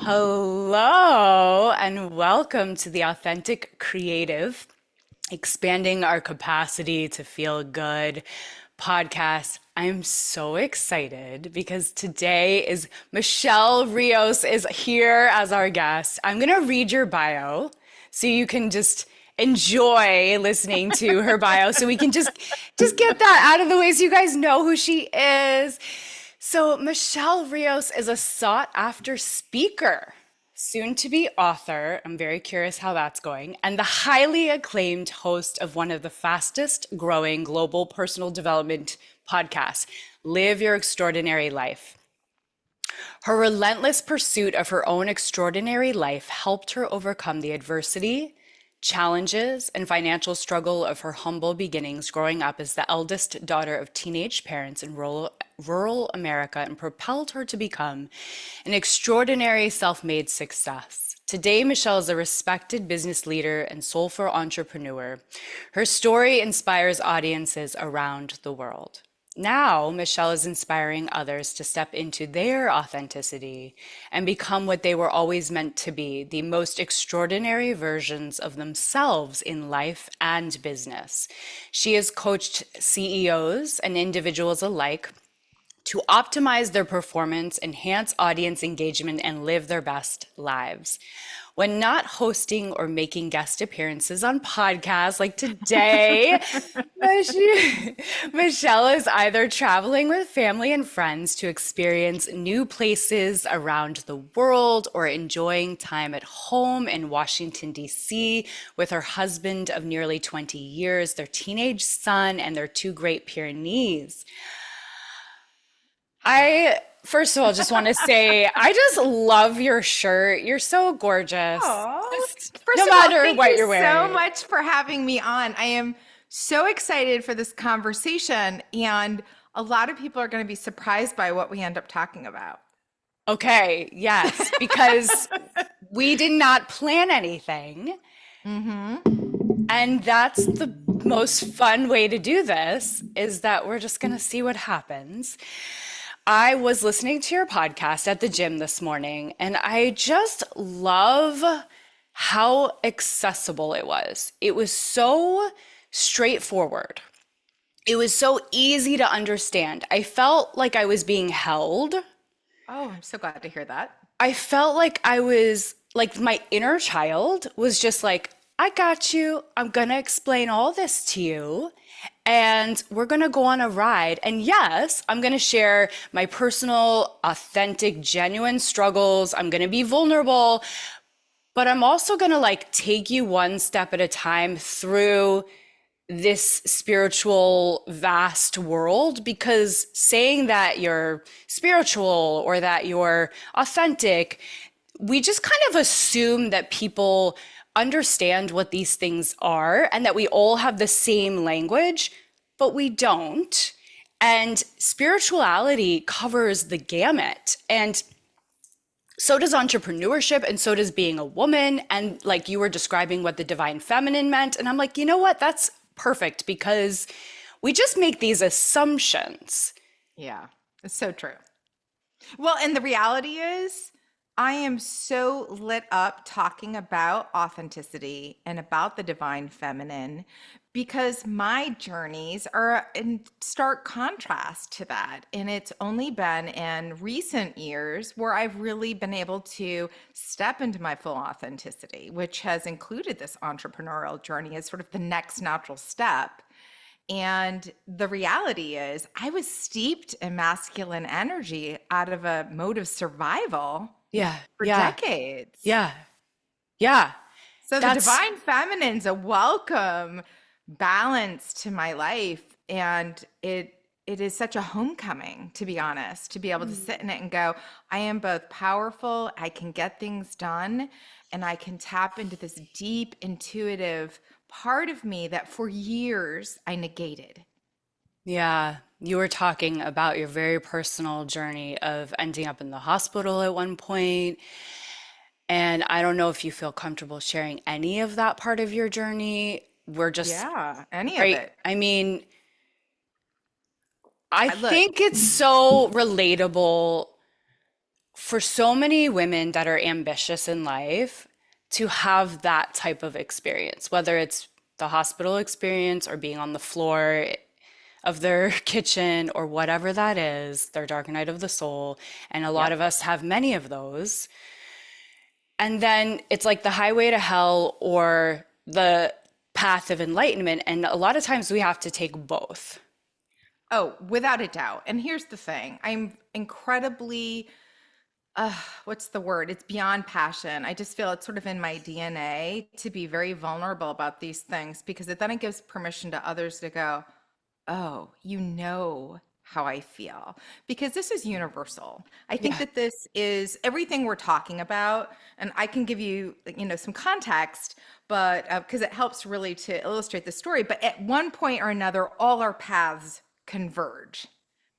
Hello, and welcome to the Authentic Creative, expanding our capacity to feel good podcast. I'm so excited because today is Michelle Rios is here as our guest. I'm going to read your bio so you can just enjoy listening to her bio so we can just get that out of the way so you guys know who she is. So, Michelle Rios is a sought after speaker, soon to be author. I'm very curious how that's going, and the highly acclaimed host of one of the fastest growing global personal development podcasts, Live Your Extraordinary Life. Her relentless pursuit of her own extraordinary life helped her overcome the adversity, challenges, and financial struggle of her humble beginnings growing up as the eldest daughter of teenage parents in rural America and propelled her to become an extraordinary self-made success. Today, Michelle is a respected business leader and soulful entrepreneur. Her story inspires audiences around the world. Now, Michelle is inspiring others to step into their authenticity and become what they were always meant to be, the most extraordinary versions of themselves in life and business. She has coached CEOs and individuals alike to optimize their performance, enhance audience engagement, and live their best lives. When not hosting or making guest appearances on podcasts like today, Michelle is either traveling with family and friends to experience new places around the world or enjoying time at home in Washington, D.C. with her husband of nearly 20 years, their teenage son, and their two Great Pyrenees. I, first of all, just want to say, I just love your shirt. You're so gorgeous. Oh, Just first no of all, matter thank what you you're so wearing. much for having me on. I am so excited for this conversation, and a lot of people are going to be surprised by what we end up talking about. Okay, yes, because we did not plan anything. Mm-hmm. And that's the most fun way to do this is that we're just going to see what happens. I was listening to your podcast at the gym this morning, and I just love how accessible it was. It was so straightforward. It was so easy to understand. I felt like I was being held. Oh, I'm so glad to hear that. I felt like I was like my inner child was just like, I got you. I'm going to explain all this to you. And we're going to go on a ride. And yes, I'm going to share my personal, authentic, genuine struggles. I'm going to be vulnerable, but I'm also going to like take you one step at a time through this spiritual vast world because saying that you're spiritual or that you're authentic, we just kind of assume that people understand what these things are and that we all have the same language, but we don't. And spirituality covers the gamut. And so does entrepreneurship, and so does being a woman. And like you were describing what the divine feminine meant. And I'm like, you know what? That's perfect because we just make these assumptions. Yeah, it's so true. Well, and the reality is, I am so lit up talking about authenticity and about the divine feminine because my journeys are in stark contrast to that. And it's only been in recent years where I've really been able to step into my full authenticity, which has included this entrepreneurial journey as sort of the next natural step. And the reality is, I was steeped in masculine energy out of a mode of survival Yeah, for yeah, decades. yeah, yeah. So the That's divine feminine's a welcome balance to my life. And it is such a homecoming, to be honest, to be able to sit in it and go, I am both powerful, I can get things done, and I can tap into this deep, intuitive part of me that for years I negated. Yeah, you were talking about your very personal journey of ending up in the hospital at one point, and I don't know if you feel comfortable sharing any of that part of your journey. We're just, Yeah, any of right? it. I mean, I I look, think it's so relatable for so many women that are ambitious in life to have that type of experience, whether it's the hospital experience or being on the floor of their kitchen or whatever that is, their dark night of the soul. And a lot Yep. of us have many of those. And then it's like the highway to hell or the path of enlightenment. And a lot of times we have to take both. Oh, without a doubt. And here's the thing. I'm incredibly, what's the word? It's beyond passion. I just feel it's sort of in my DNA to be very vulnerable about these things because then it gives permission to others to go, oh, you know how I feel. Because this is universal. I think Yeah. that this is everything we're talking about. And I can give you, some context, but because it helps really to illustrate the story. But at one point or another, all our paths converge,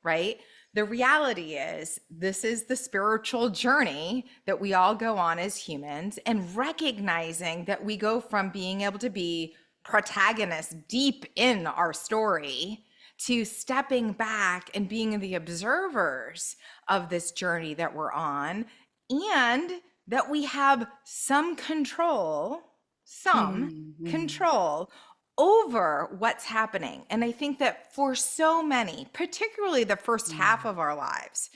right? The reality is, this is the spiritual journey that we all go on as humans, and recognizing that we go from being able to be protagonists deep in our story to stepping back and being the observers of this journey that we're on, and that we have some Mm-hmm. control over what's happening. And I think that for so many, particularly the first half of our lives,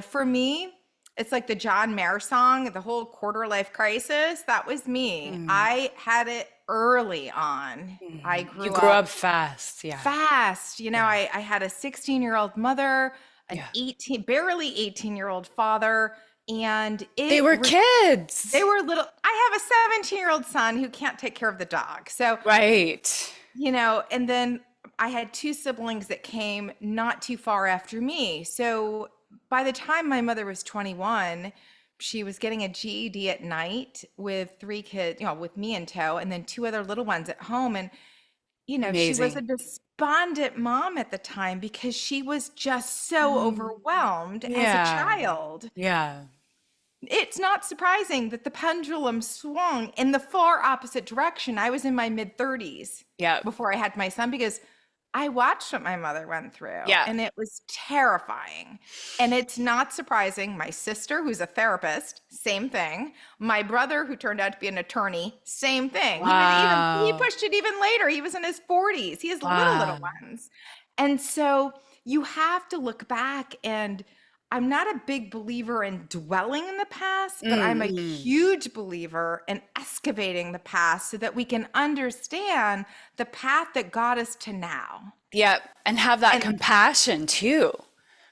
for me, it's like the John Mayer song, the whole quarter life crisis. That was me. I had it early on. I You grew grew up up fast. Yeah. fast. Yeah. I had a 16-year-old mother, an Yeah. 18, barely 18-year-old father, and They were kids. they were little. I have a 17-year-old son who can't take care of the dog. So, Right. and then I had two siblings that came not too far after me. So by the time my mother was 21, she was getting a GED at night with three kids, with me in tow, and then two other little ones at home. And, she was a Amazing. despondent mom at the time because she was just so Mm. overwhelmed as a Yeah. child. Yeah. It's not surprising that the pendulum swung in the far opposite direction. I was in my mid 30s Yeah. before I had my son because I watched what my mother went through Yeah. and it was terrifying. And it's not surprising. My sister, who's a therapist, same thing. My brother, who turned out to be an attorney, same thing. He Wow. pushed it even later. He was in his 40s. He has little Wow. ones. And so you have to look back, and I'm not a big believer in dwelling in the past, but I'm a Mm-hmm. huge believer in excavating the past so that we can understand the path that got us to now, Yeah. And have that and compassion too.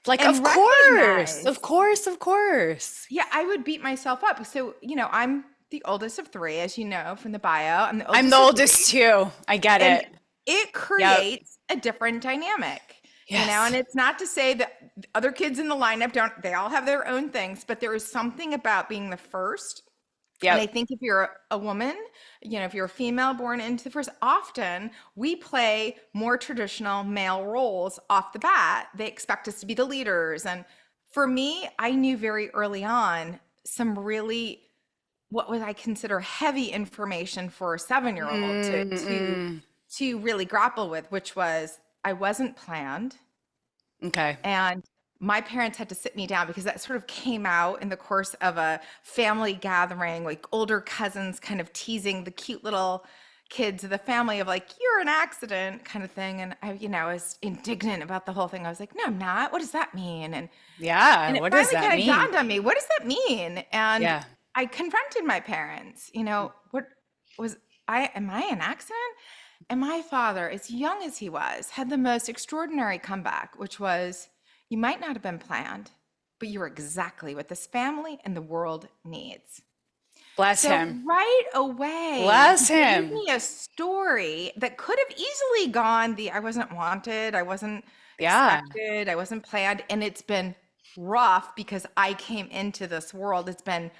Like, of and course, of recognize. course, of course. Yeah, I would beat myself up. So, I'm the oldest of three, as you know from the bio. I'm the I'm the oldest of oldest three. too. I get And it. it Yep. creates a different dynamic, and Yes. it's not to say that other kids in the lineup don't, they all have their own things, but there is something about being the first. And I Yep. think if you're a woman, if you're a female born into the first, often we play more traditional male roles off the bat. They expect us to be the leaders. And for me, I knew very early on some really, what would I consider, heavy information for a 7-year-old Mm-mm. to really grapple with, which was, I wasn't planned. Okay. And my parents had to sit me down because that sort of came out in the course of a family gathering, like older cousins kind of teasing the cute little kids of the family of like, you're an accident kind of thing. And I was indignant about the whole thing. I was like, no, I'm not. What does that mean? Yeah. And it What does finally that kind of mean? dawned on me, what does that mean? And Yeah. I confronted my parents, what was am I an accident? And my father, as young as he was, had the most extraordinary comeback, which was, you might not have been planned, but you're exactly what this family and the world needs. Bless So him. right away, Bless he gave him. me a story that could have easily gone I wasn't wanted, I wasn't Yeah. expected, I wasn't planned, and it's been rough because I came into this world. It's been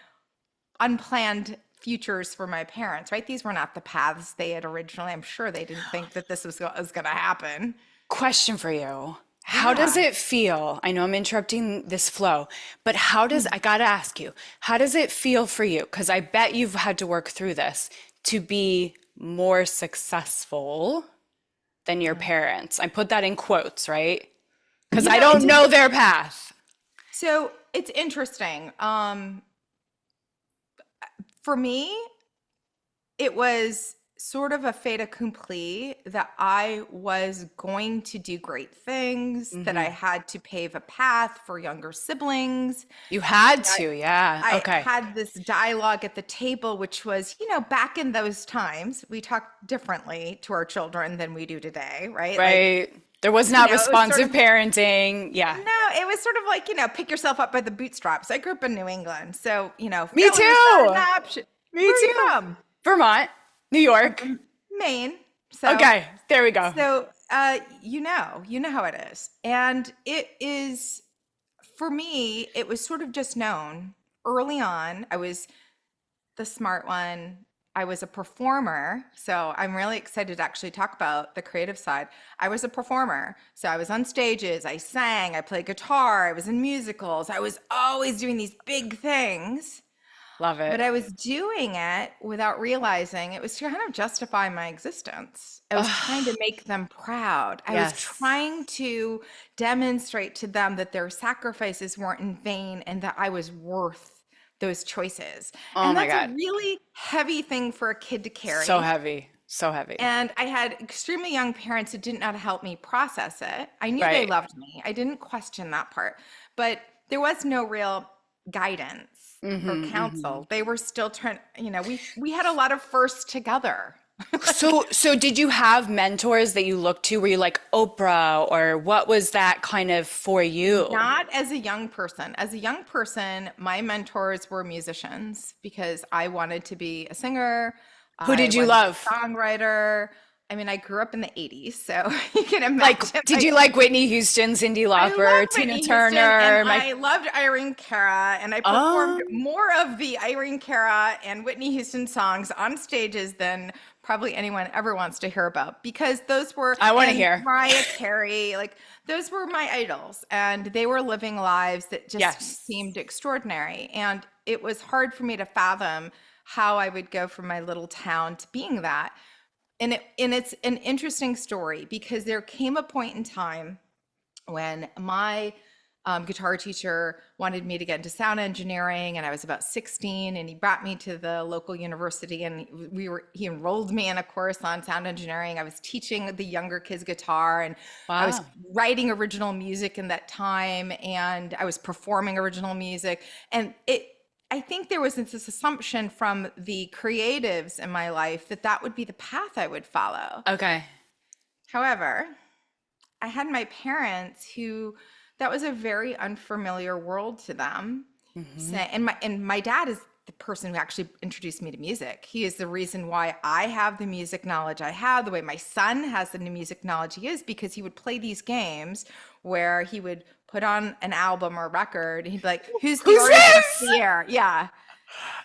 unplanned futures for my parents, right? These were not the paths they had originally. I'm sure they didn't think that this was going to happen. Question for you. How does Yeah. it feel? I know I'm interrupting this flow, but I gotta ask you, how does it feel for you? Because I bet you've had to work through this to be more successful than your parents. I put that in quotes, right? Because I don't It's know their path. so it's interesting. For me, it was sort of a fait accompli that I was going to do great things, that I Hmm. had to pave a path for younger siblings. You had I, to, yeah. I Okay. had this dialogue at the table, which was, back in those times, we talked differently to our children than we do today, right? Like, Right. There was not it was sort responsive of, parenting. Yeah. no, it was sort of like, pick yourself up by the bootstraps. I grew up in New England. So, Me failure, starting too. up. Me Where are you too. from? Vermont, New I'm York. from Maine. So, Okay, there we go. you know how it is. And it is, for me, it was sort of just known early on. I was the smart one. I was a performer. So I'm really excited to actually talk about the creative side. I was a performer. So I was on stages, I sang, I played guitar, I was in musicals. I was always doing these big things, Love but it. I was doing it without realizing it was to kind of justify my existence. I was trying to Ugh, make them proud. I was yes. trying to demonstrate to them that their sacrifices weren't in vain and that I was worth those choices. Oh And my that's a God. really heavy thing for a kid to So carry. heavy. So heavy. And I had extremely young parents who didn't know how to help me process it. I knew they Right. loved me. I didn't question that part, but there was no real guidance or Hmm. Hmm. counsel. They were still trying, we had a lot of firsts together. Like, So did you have mentors that you looked to? Were you like Oprah, or what was that kind of for you? not as a young person. As a young person, my mentors were musicians because I wanted to be a singer. Who I did you wanted to be love? a songwriter. I mean, I grew up in the 80s, so you can Like, imagine, did you like, like Whitney Houston, Cyndi I Lauper, loved Tina Whitney Houston and Turner, Mike? I loved Irene Cara, and I performed Um, more of the Irene Cara and Whitney Houston songs on stages than probably anyone ever wants to hear about, because those were, I want to and hear. Mariah Carey, like, those were my idols, and they were living lives that just Yes. seemed extraordinary. And it was hard for me to fathom how I would go from my little town to being that. And it's an interesting story because there came a point in time when my guitar teacher wanted me to get into sound engineering, and I was about 16, and he brought me to the local university, and he enrolled me in a course on sound engineering. I was teaching the younger kids guitar, and I was Wow. writing original music in that time, and I was performing original music. And I think there was this assumption from the creatives in my life that that would be the path I would follow. Okay. However, I had my parents who, that was a very unfamiliar world to them. Hmm. And my dad is the person who actually introduced me to music. He is the reason why I have the music knowledge I have, the way my son has the music knowledge he is, because he would play these games where he would put on an album or record and he'd be like, "Who's the Who's artist of this? the year?" Yeah,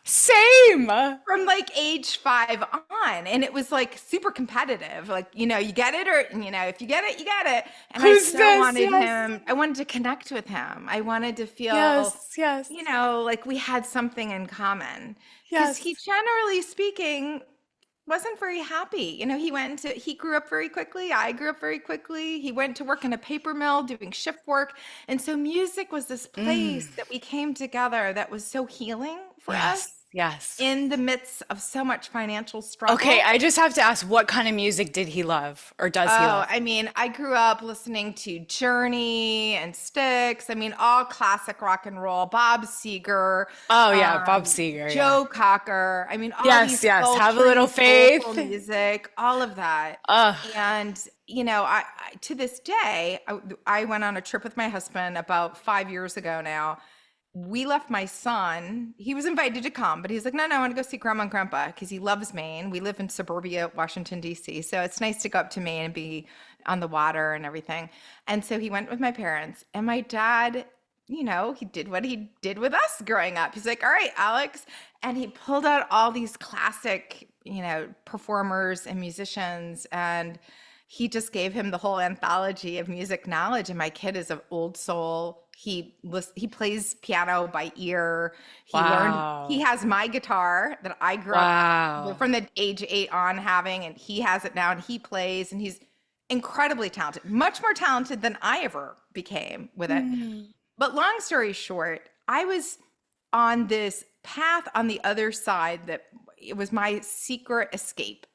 Same. from like age 5 on. And it was like super competitive, like, you get it, or if you get it, you get it. And I Who's so this? wanted Yes. him, I wanted to connect with him, I wanted to feel, Yes. Yes. like we had something in common, because he, Yes. generally speaking, wasn't very happy. He grew up very quickly, I grew up very quickly, he went to work in a paper mill doing shift work. And so music was this Mm. place that we came together that was so healing for us Yes. Yes. in the midst of so much financial Okay, struggle. I just have to ask, what kind of music did he love, or does he Oh, love? I mean, I grew up listening to Journey and Styx. I mean, all classic rock and roll, Bob Seger, Oh yeah, Bob Seger, yeah. Joe Cocker. I mean, all Yes, these yes. Have a little sultry, faith. soulful music, all of that. Ugh. And, to this day, I went on a trip with my husband about 5 years ago now. We left my son. He was invited to come, but he's like, no, no, I want to go see grandma and grandpa because he loves Maine. We live in suburbia, Washington, D.C. So it's nice to go up to Maine and be on the water and everything. And so he went with my parents, and my dad, he did what he did with us growing up. He's like, all right, Alex. And he pulled out all these classic, performers and musicians, and he just gave him the whole anthology of music knowledge. And my kid is an old soul. He plays piano by ear. He Wow. has my guitar that I grew up Wow. from the age 8 on having, and he has it now, and he plays, and he's incredibly talented, much more talented than I ever became with it. Mm. But long story short, I was on this path on the other side that it was my secret escape.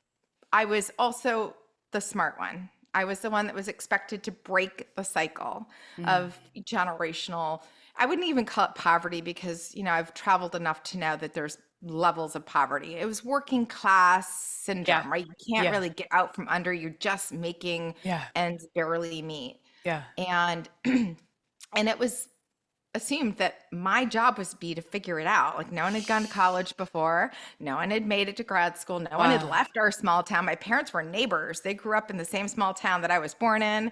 I was also the smart one. I was the one that was expected to break the cycle Mm. of generational. I wouldn't even call it poverty because, I've traveled enough to know that there's levels of poverty. It was working class Yeah. syndrome, right? You can't Yeah. really get out from under. You're just making Yeah. ends barely meet. Yeah. And and it was assumed that my job was be to figure it out. Like no one had gone to college before, no one had made it to grad school, no one had Wow. left our small town. My parents were neighbors. They grew up in the same small town that I was born in.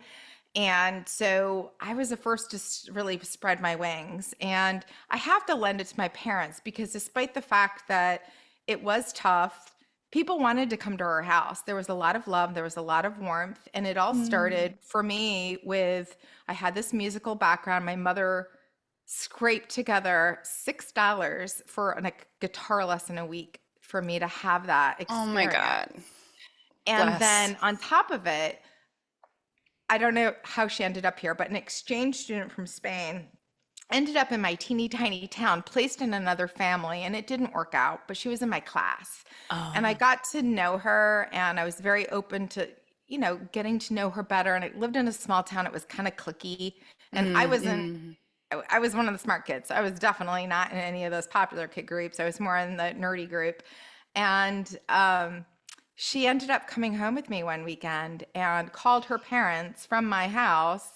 And so I was the first to really spread my wings. And I have to lend it to my parents because despite the fact that it was tough, people wanted to come to our house. There was a lot of love, there was a lot of warmth. And it all Mm. started for me with I had this musical background. My mother scraped together $6 for a guitar lesson a week for me to have that Oh my experience. God. And Bless. then on top of it, I don't know how she ended up here, but an exchange student from Spain ended up in my teeny tiny town, placed in another family, and it didn't work out, but she was in my class. And I Oh. got to know her, and I was very open to, getting to know her better. And I lived in a small town. It was kind of cliquey. And I Mm, wasn't, mm. I was one of the smart kids. I was definitely not in any of those popular kid groups. I was more in the nerdy group. And she ended up coming home with me one weekend and called her parents from my house,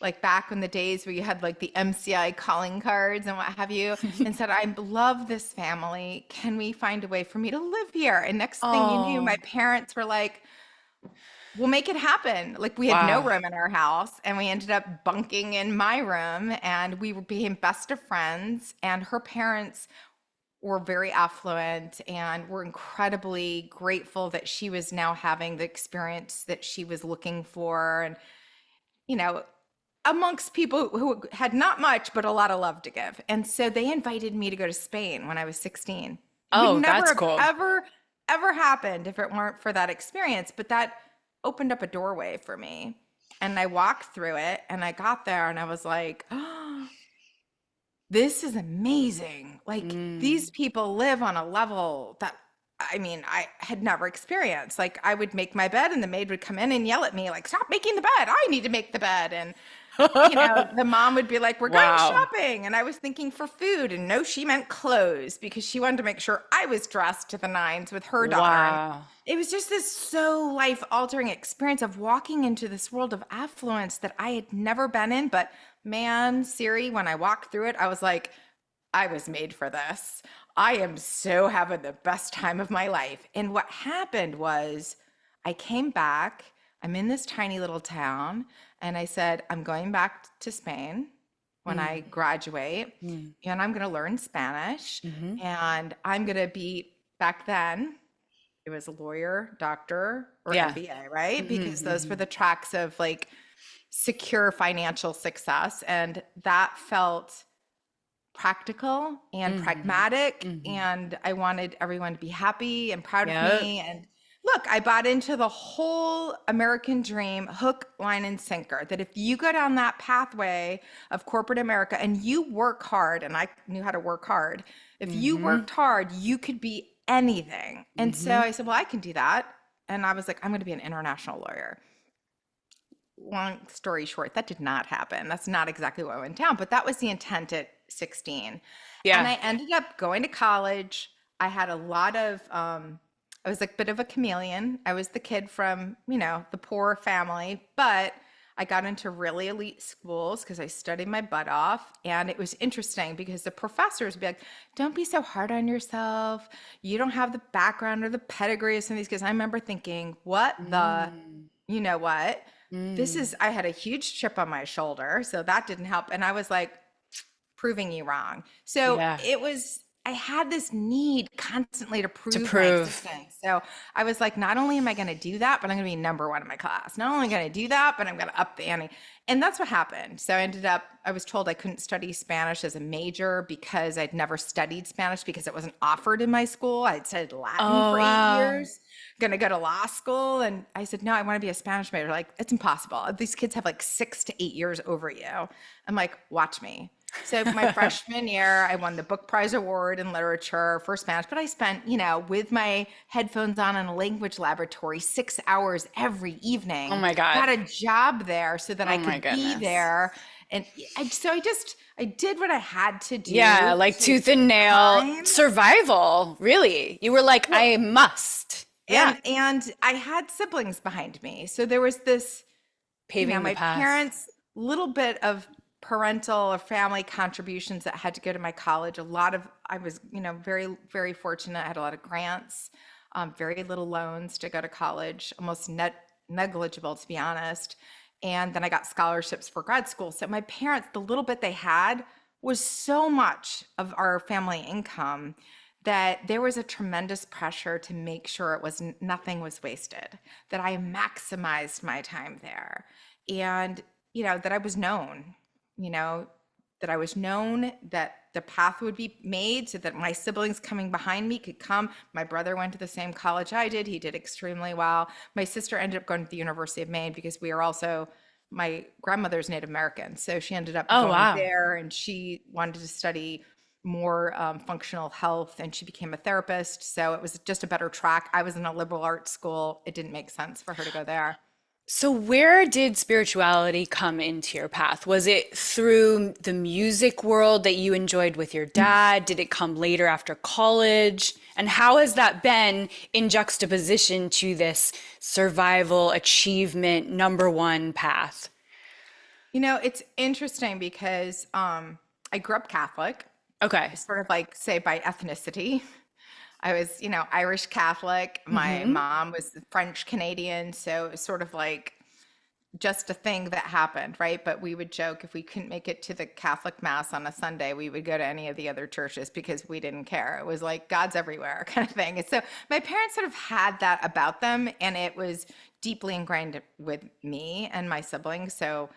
like back in the days where you had like the MCI calling cards and what have you, and said, I love this family. Can we find a way for me to live here? And next thing you knew, my Oh, parents were like, we'll make it happen. Like we had no wow. room in our house and we ended up bunking in my room and we became best of friends. And her parents were very affluent and were incredibly grateful that she was now having the experience that she was looking for. And, you know, amongst people who had not much, but a lot of love to give. And so they invited me to go to Spain when I was 16. Would Oh, never that's have cool. ever happened if it weren't for that experience. But that opened up a doorway for me. And I walked through it and I got there and I was like, oh, this is amazing. Like Mm. these people live on a level that I mean, I had never experienced. Like I would make my bed and the maid would come in and yell at me like, "Stop making the bed. I need to make the bed." And the mom would be like, "We're going Wow. shopping." And I was thinking for food and no, she meant clothes because she wanted to make sure I was dressed to the nines with her daughter. And Wow. it was just this so life altering experience of walking into this world of affluence that I had never been in. But man, Siri, when I walked through it, I was like, I was made for this. I am so having the best time of my life. And what happened was I came back. I'm in this tiny little town. And I said, I'm going back to Spain when I Mm. graduate. Mm. And I'm going to learn Spanish. Hmm. And I'm going to be, back then, it was a lawyer, doctor, or Yeah. MBA, right? Because those were Hmm. the tracks of like secure financial success. And that felt practical and Hmm. pragmatic. Hmm. And I wanted everyone to be happy and proud of Yep. me. And look, I bought into the whole American dream, hook, line, and sinker, that if you go down that pathway of corporate America and you work hard, and I knew how to work hard, if you Hmm. worked hard, you could be anything. And so Hmm. I said, well, I can do that. And I was like, I'm going to be an international lawyer. Long story short, that did not happen. That's not exactly what went down, but that was the intent at 16. And Yeah. I ended up going to college. I had a lot of, I was like a bit of a chameleon. I was the kid from, the poor family, but I got into really elite schools because I studied my butt off. And it was interesting because the professors would be like, don't be so hard on yourself. You don't have the background or the pedigree of some of these kids. I remember thinking, what the, Mm. you know what? Mm. I had a huge chip on my shoulder, so that didn't help. And I was like, proving you wrong. So Yeah. I had this need constantly to To prove my prove. existence. So I was like, not only am I going to do that, but I'm going to be number one in my class. Not only going to do that, but I'm going to up the ante. And that's what happened. So I was told I couldn't study Spanish as a major because I'd never studied Spanish because it wasn't offered in my school. I'd studied Latin Oh, for eight wow. years going to go to law school. And I said, no, I want to be a Spanish major. Like, it's impossible. These kids have like 6 to 8 years over you. I'm like, watch me. So my freshman year, I won the book prize award in literature for Spanish, but I spent, with my headphones on in a language laboratory 6 hours every Oh evening, my God. got a job there so that I Oh my could be goodness. there. And I did what I had to Yeah, do like to tooth and nail climb. survival, really. You were like, Well, I must. Yeah, and I had siblings behind me. So there was this, paving the my path. parents, little bit of parental or family contributions that had to go to my college. A lot of, I was, very, very fortunate. I had a lot of grants, very little loans to go to college, almost negligible, to be honest. And then I got scholarships for grad school. So my parents, the little bit they had was so much of our family income that there was a tremendous pressure to make sure it was nothing was wasted, that I maximized my time there. And that I was known, you know, that I was known, that the path would be made so that my siblings coming behind me could come. My brother went to the same college I did. He did extremely well. My sister ended up going to the University of Maine because we are also, my grandmother's Native American. So she ended up Oh, going wow. there and she wanted to study more functional health and she became a therapist. So it was just a better track. I was in a liberal arts school. It didn't make sense for her to go there. So, where did spirituality come into your path? Was it through the music world that you enjoyed with your dad? Did it come later after college? And how has that been in juxtaposition to this survival, achievement, number one path? It's interesting because I grew up Catholic, Okay. sort of like, say, by ethnicity. I was, Irish Catholic. My Hmm. mom was French Canadian, so it was sort of like just a thing that happened, right? But we would joke if we couldn't make it to the Catholic Mass on a Sunday, we would go to any of the other churches because we didn't care. It was like God's everywhere kind of thing. And so my parents sort of had that about them, and it was deeply ingrained with me and my siblings. So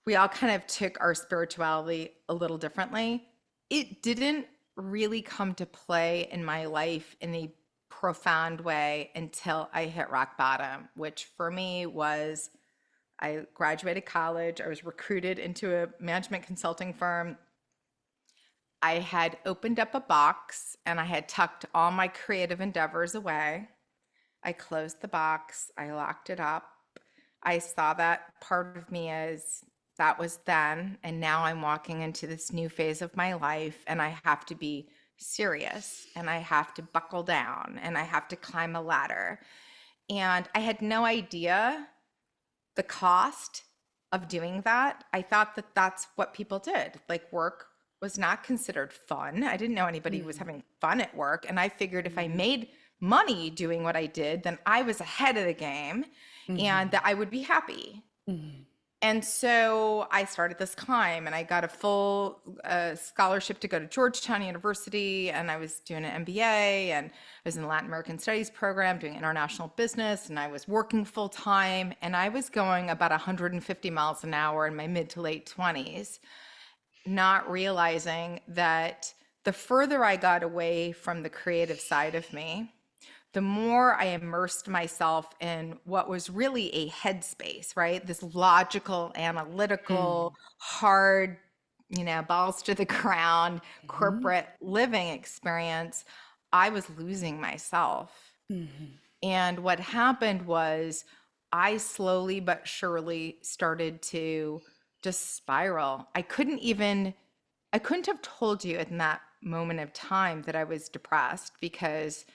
we all kind of took our spirituality a little differently. It didn't really come to play in my life in a profound way until I hit rock bottom, which for me was I graduated college. I was recruited into a management consulting firm. I had opened up a box and I had tucked all my creative endeavors away. I closed the box, I locked it up. I saw that part of me as that was then. And now I'm walking into this new phase of my life and I have to be serious and I have to buckle down and I have to climb a ladder. And I had no idea the cost of doing that. I thought that that's what people did. Like work was not considered fun. I didn't know anybody was Hmm. having fun at work. And I figured if I Hmm. made money doing what I did, then I was ahead of the game and Hmm. that I would be happy. Hmm. And so I started this climb and I got a full scholarship to go to Georgetown University. And I was doing an MBA and I was in the Latin American Studies program doing international business. And I was working full time and I was going about 150 miles an hour in my mid to late 20s, not realizing that the further I got away from the creative side of me, the more I immersed myself in what was really a headspace, right? This logical, analytical, hard, balls to the ground, Hmm. corporate living experience, I was losing myself. Hmm. And what happened was I slowly but surely started to just spiral. I couldn't have told you in that moment of time that I was depressed because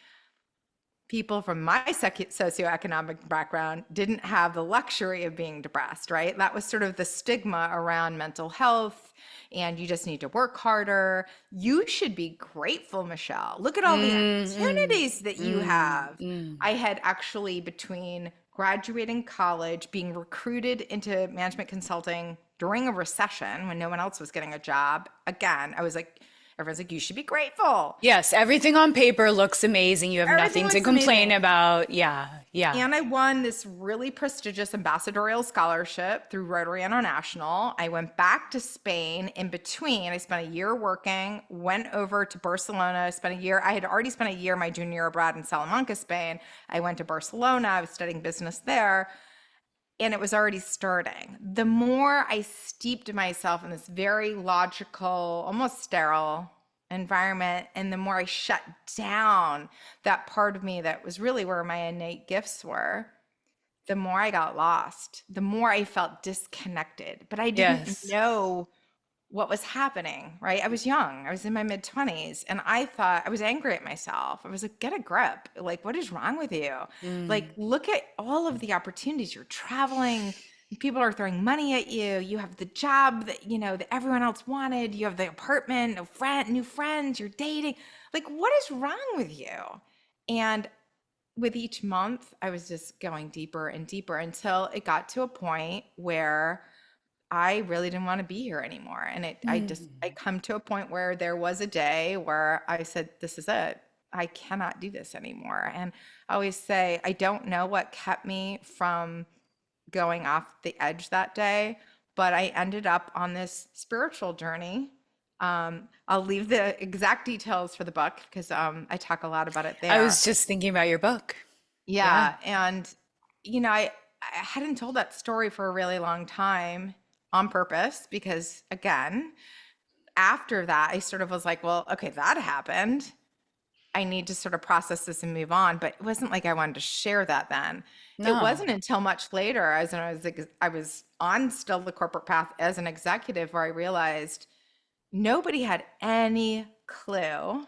people from my socioeconomic background didn't have the luxury of being depressed, right? That was sort of the stigma around mental health, and you just need to work harder. You should be grateful, Michelle. Look at all the Hmm. opportunities that you Hmm. have. Hmm. I had actually, between graduating college, being recruited into management consulting during a recession when no one else was getting a job, again, I was like, everyone's like, you should be grateful. Yes, everything on paper looks amazing. You have Everything nothing to looks complain amazing. about. Yeah, yeah. And I won this really prestigious ambassadorial scholarship through Rotary International. I went back to Spain in between. I spent a year working, went over to Barcelona, spent a year. I had already spent a year my junior year abroad in Salamanca, Spain. I went to Barcelona. I was studying business there. and it was already starting. The more I steeped myself in this very logical, almost sterile environment, and the more I shut down that part of me that was really where my innate gifts were, the more I got lost, the more I felt disconnected. But I didn't Yes. know what was happening, right? I was young. I was in my mid 20s and I thought I was angry at myself. I was like, get a grip. Like, what is wrong with you? Like, Mm. look at all of the opportunities. You're traveling, people are throwing money at you. You have the job that, that everyone else wanted. You have the apartment, no friend, new friends, you're dating. Like, what is wrong with you? And with each month, I was just going deeper and deeper until it got to a point where I really didn't want to be here anymore. And I Mm. come to a point where there was a day where I said, this is it. I cannot do this anymore. And I always say, I don't know what kept me from going off the edge that day, but I ended up on this spiritual journey. I'll leave the exact details for the book because I talk a lot about it I there. was just thinking about your book. Yeah. Yeah, and I hadn't told that story for a really long time on purpose because again, after that, I sort of was like, well, okay, that happened. I need to sort of process this and move on. But it wasn't like I wanted to share that then. It No. wasn't until much later, as I was on still the corporate path as an executive, where I realized nobody had any clue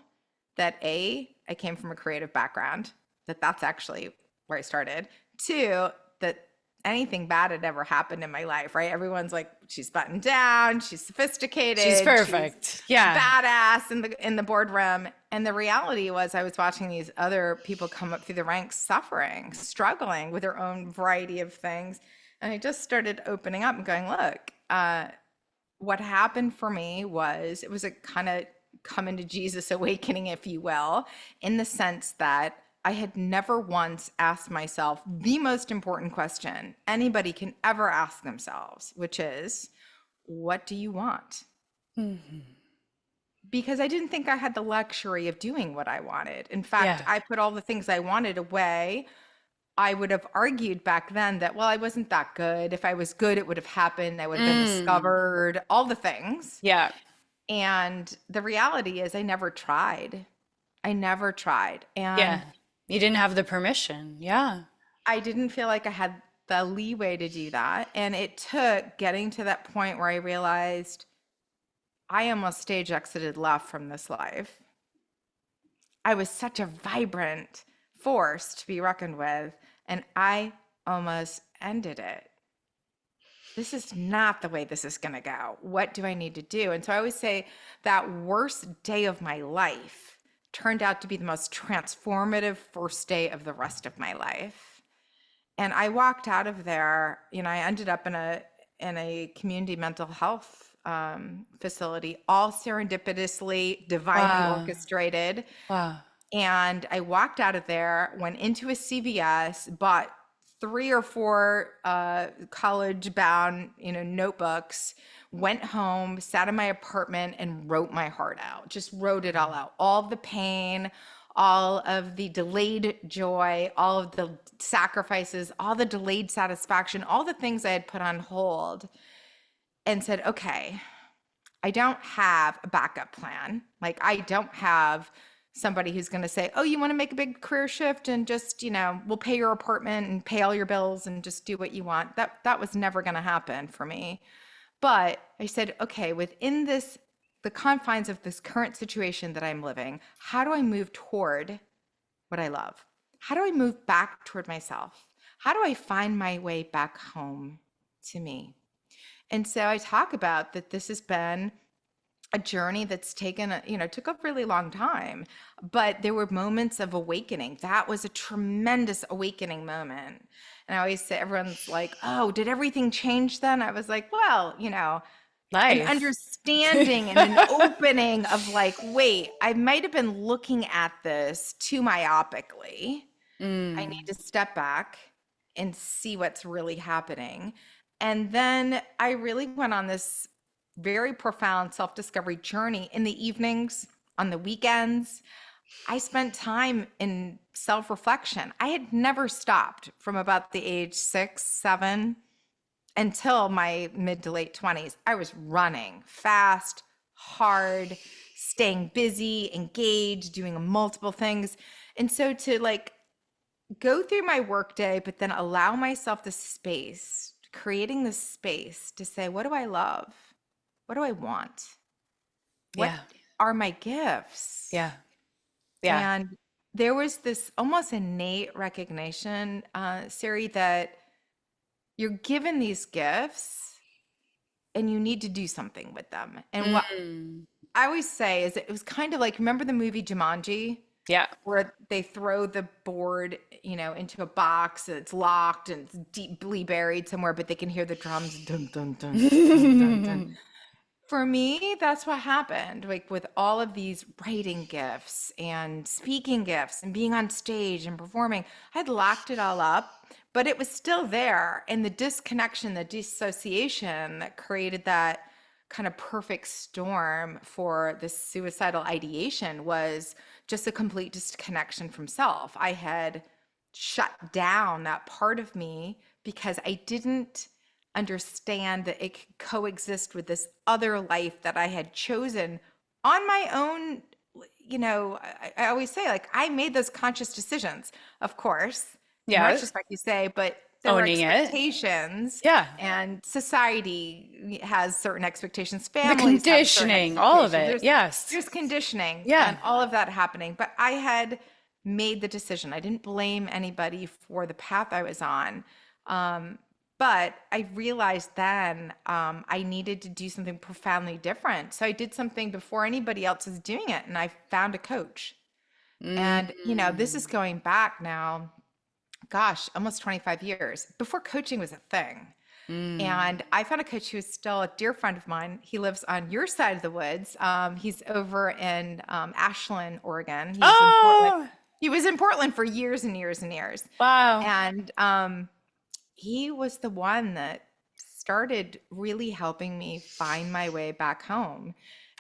that I came from a creative background, that's actually where I started. Two, that anything bad had ever happened in my life, right? Everyone's like, she's buttoned down, she's She's sophisticated, she's perfect. Yeah. badass in the boardroom. And the reality was I was watching these other people come up through the ranks suffering, struggling with their own variety of things. And I just started opening up and going, look, what happened for me was it was a kind of coming to Jesus awakening, if you will, in the sense that I had never once asked myself the most important question anybody can ever ask themselves, which is, what do you want? Hmm. Because I didn't think I had the luxury of doing what I wanted. In fact, Yeah. I put all the things I wanted away. I would have argued back then that, well, I wasn't that good. If I was good, it would have happened. I would have been Mm. discovered, all the things. Yeah. And the reality is, I never tried. I never tried. Yeah. And You didn't have the permission. Yeah. I didn't feel like I had the leeway to do that. And it took getting to that point where I realized I almost stage exited left from this life. I was such a vibrant force to be reckoned with, and I almost ended it. This is not the way this is going to go. What do I need to do? And so I always say that worst day of my life turned out to be the most transformative first day of the rest of my life. And I walked out of there, I ended up in a community mental health facility, all serendipitously, divinely Wow. orchestrated. Wow. And I walked out of there, went into a CVS, bought three or four college bound, notebooks, went home, sat in my apartment and wrote my heart out, just wrote it all out. All the pain, all of the delayed joy, all of the sacrifices, all the delayed satisfaction, all the things I had put on hold, and said, okay, I don't have a backup plan. Like, I don't have somebody who's going to say, oh, you want to make a big career shift and just, we'll pay your apartment and pay all your bills and just do what you want. That was never going to happen for me. But I said, okay, within the confines of this current situation that I'm living, how do I move toward what I love? How do I move back toward myself? How do I find my way back home to me? And so I talk about that this has been a journey that's took a really long time, but there were moments of awakening. That was a tremendous awakening moment. And I always say, everyone's like, oh, did everything change then? I was like, well, an Life. understanding and an opening of like, wait, I might have been looking at this too myopically. I need Mm. to step back and see what's really happening. And then I really went on this very profound self discovery journey in the evenings, on the weekends. I spent time in self reflection. I had never stopped from about the age 6, 7. until my mid to late 20s. I was running fast, hard, staying busy, engaged, doing multiple things. And so to like go through my workday, but then allow myself the space, creating the space to say, what do I love? What do I want? What Yeah. are my gifts? Yeah. Yeah. And there was this almost innate recognition, Siri, that you're given these gifts and you need to do something with them. And what Mm. I always say is it was kind of like, remember the movie Jumanji, Yeah. where they throw the board, into a box and it's locked and it's deeply buried somewhere, but they can hear the drums, dun, dun, dun, dun, dun, dun. For me, that's what happened. Like with all of these writing gifts and speaking gifts and being on stage and performing, I'd locked it all up, but it was still there. And the disconnection, the dissociation that created that kind of perfect storm for the suicidal ideation was just a complete disconnection from self. I had shut down that part of me because I didn't understand that it could coexist with this other life that I had chosen on my own. I always say, like, I made those conscious decisions, of course, in Yeah. retrospect, you say, but there were Owning it. expectations, Yeah. and society has certain expectations, The families have certain conditioning, all of expectations. it. Yes. There's conditioning Yeah. and all of that happening. But I had made the decision. I didn't blame anybody for the path I was on. Um, but I realized then I needed to do something profoundly different. So I did something before anybody else was doing it, and I found a coach. And, this is Mm. going back now, gosh, almost 25 years before coaching was a thing. Mm. And I found a coach who is still a dear friend of mine. He lives on your side of the woods. He's over in Ashland, Oregon. He was in Portland. Oh, He was in Portland for years and years and years. wow. And he was the one that started really helping me find my way back home.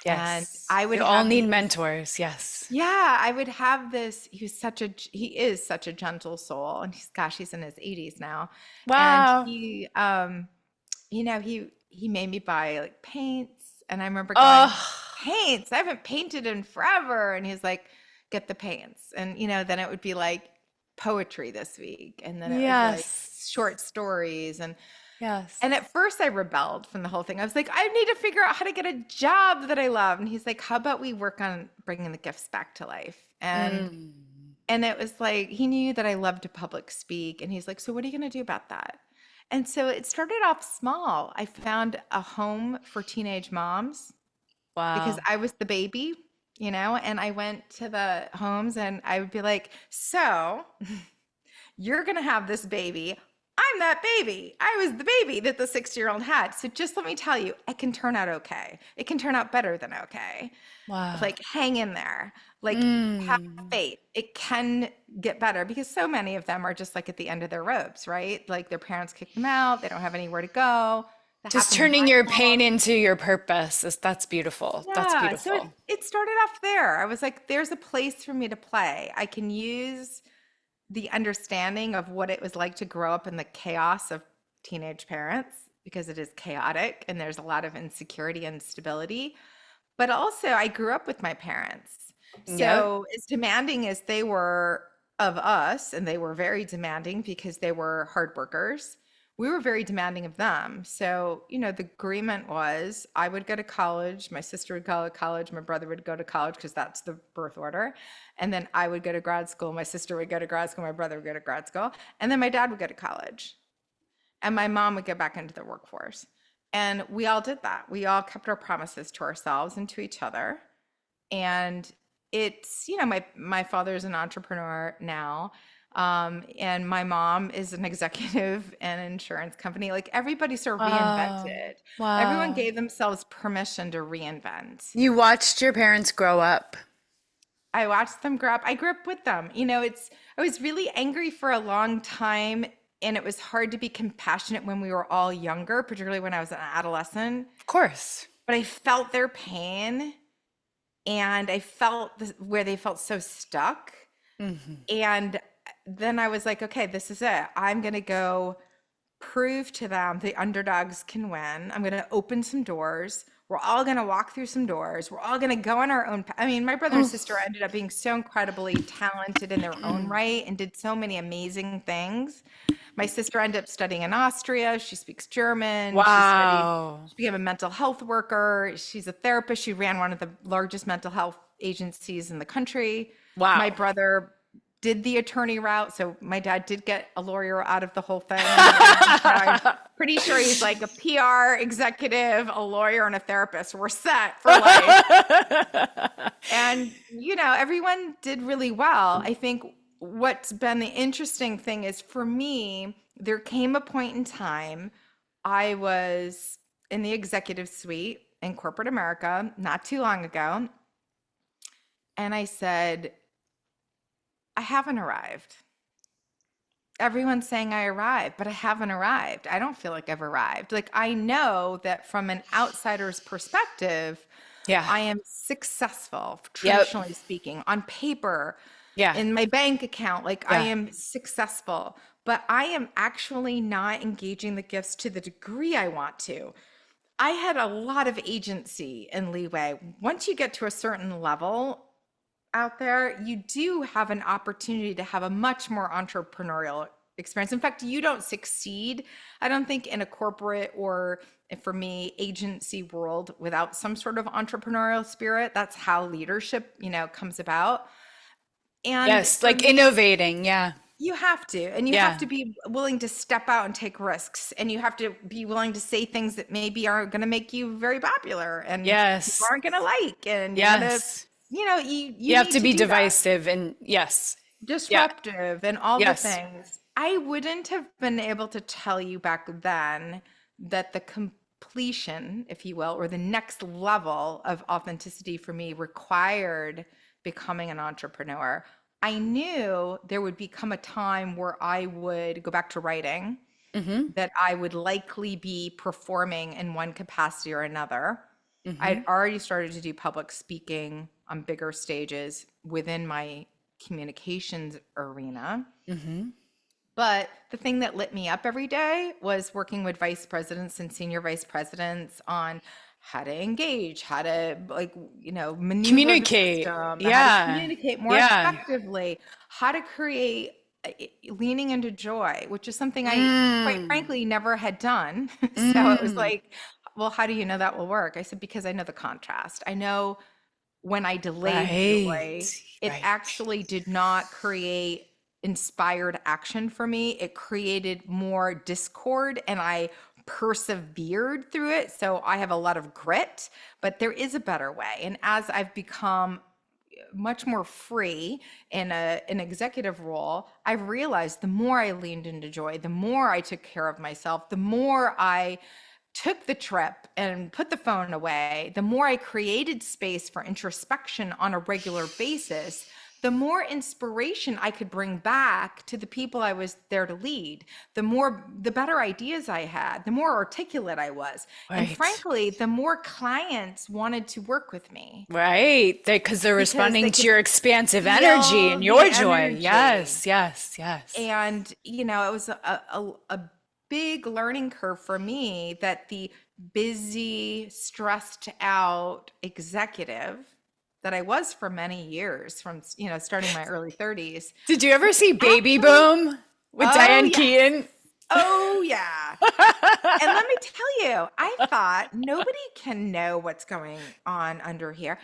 And Yes. I We would all have need these, mentors. Yes. yeah, I would have this. He is such a gentle soul. And he's in his 80s now. And Wow. he made me buy like paints. And I remember going, Oh, paints, I haven't painted in forever. And he's like, get the paints. And, then it would be like poetry this week. And then it was like yes. short stories. Yes. And at first I rebelled from the whole thing. I was like, I need to figure out how to get a job that I love. And he's like, how about we work on bringing the gifts back to life? Mm. And it was like, he knew that I loved to public speak. And he's like, so what are you going to do about that? And so it started off small. I found a home for teenage moms because Wow. I was the baby, and I went to the homes and I would be like, so you're going to have this baby. I'm that baby. I was the baby that the 6-year-old had. So just let me tell you, it can turn out okay. It can turn out better than okay. Wow. Like, hang in there. Like, have Mm. faith. It can get better because so many of them are just like at the end of their ropes, right? Like their parents kicked them out. They don't have anywhere to go. That Just happened to turning my your mom. pain into your purpose. That's beautiful. That's Yeah. So it, beautiful. it started off there. I was like, there's a place for me to play. I can use the understanding of what it was like to grow up in the chaos of teenage parents, because it is chaotic and there's a lot of insecurity and instability. But also, I grew up with my parents. Yep. So, as demanding as they were of us, and they were very demanding because they were hard workers, we were very demanding of them. So, the agreement was I would go to college, my sister would go to college, my brother would go to college because that's the birth order. And then I would go to grad school, my sister would go to grad school, my brother would go to grad school, and then my dad would go to college and my mom would get back into the workforce. And we all did that. We all kept our promises to ourselves and to each other. And it's, my father's an entrepreneur now. And my mom is an executive in an insurance company. Like everybody sort of Wow. reinvented. Everyone Wow. gave themselves permission to reinvent. You watched your parents grow up. I watched them grow up. I grew up with them. I was really angry for a long time, and it was hard to be compassionate when we were all younger, particularly when I was an adolescent. Of course. But I felt their pain, and I felt where they felt so stuck. Hmm. And then I was like, okay, this is it. I'm going to go prove to them the underdogs can win. I'm going to open some doors. We're all going to walk through some doors. We're all going to go on our own. I mean, my brother and sister ended up being so incredibly talented in their own right and did so many amazing things. My sister ended up studying in Austria. She speaks German. Wow. She became a mental health worker. She's a therapist. She ran one of the largest mental health agencies in the country. My Wow. brother did the attorney route. So my dad did get a lawyer out of the whole thing. I'm pretty sure he's like a PR executive, a lawyer, and a therapist. We're set for life. And, everyone did really well. I think what's been the interesting thing is for me, there came a point in time I was in the executive suite in corporate America not too long ago. And I said, I haven't arrived. Everyone's saying I arrived, but I haven't arrived. I don't feel like I've arrived. Like, I know that from an outsider's perspective, Yeah. I am successful, Yep. traditionally speaking, on paper, Yeah. in my bank account. Like, I Yeah. am successful, but I am actually not engaging the gifts to the degree I want to. I had a lot of agency and leeway. Once you get to a certain level out there, you do have an opportunity to have a much more entrepreneurial experience. In fact, you don't succeed, I don't think, in a corporate or, for me, agency world without some sort of entrepreneurial spirit. That's how leadership, comes about. And Yes. for Like me, innovating. Yeah. you have to, and you have Yeah. to be willing to step out and take risks, and you have to be willing to say things that maybe are going to make you very popular and people Yes. aren't going to like, and you're going to, Yes. you You have need to to be do that. divisive and yes. Yeah. Disruptive and all the Yes. things. I wouldn't have been able to tell you back then that the completion, if you will, or the next level of authenticity for me required becoming an entrepreneur. I knew there would become a time where I would go back to writing, Mm-hmm. that I would likely be performing in one capacity or another. Mm-hmm. I'd already started to do public speaking on bigger stages within my communications arena. Mm-hmm. But the thing that lit me up every day was working with vice presidents and senior vice presidents on how to engage, how to, like, maneuver the Communicate. system, how to Yeah. communicate more Yeah. effectively, how to create leaning into joy, which is something I, quite Mm. frankly, never had done. So it was Mm. like, well, how do you know that will work? I said, because I know the contrast. I know when I delayed Right. joy, it Right. actually did not create inspired action for me. It created more discord, and I persevered through it. So I have a lot of grit, but there is a better way. And as I've become much more free in an executive role, I've realized the more I leaned into joy, the more I took care of myself, the more I took the trip and put the phone away, the more I created space for introspection on a regular basis, the more inspiration I could bring back to the people I was there to lead, the better ideas I had, the more articulate I was. And Right. frankly, the more clients wanted to work with me Right. Because they're because they responding to could your expansive energy and feel the your joy. energy. Yes. Yes. Yes. And, it was a big learning curve for me that the busy, stressed out executive that I was for many years, from, starting my early 30s, Did you ever was see Baby actually, Boom with oh, Diane yes. Keaton? Oh, yeah. And let me tell you, I thought nobody can know what's going on under here.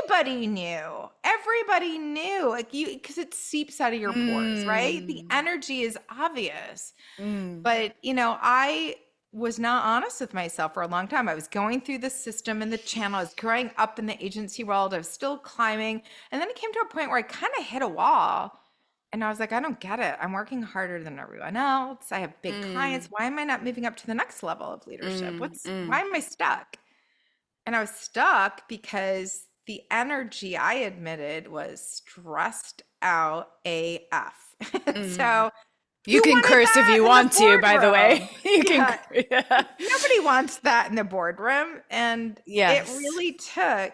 Everybody knew. Everybody knew. Like, because it seeps out of your pores, right? The Mm. energy is obvious. Mm. But, I was not honest with myself for a long time. I was going through the system and the channel. I was growing up in the agency world. I was still climbing. And then it came to a point where I kind of hit a wall. And I was like, I don't get it. I'm working harder than everyone else. I have big clients. Mm. Why am I not moving up to the next level of leadership? Mm. Why Mm. am I stuck? And I was stuck because the energy I admitted was stressed out AF. Mm. So You who can wanted curse if that you in the want to, by the way. boardroom? You can. Yeah, Yeah. nobody wants that in the boardroom. And it Yes. really took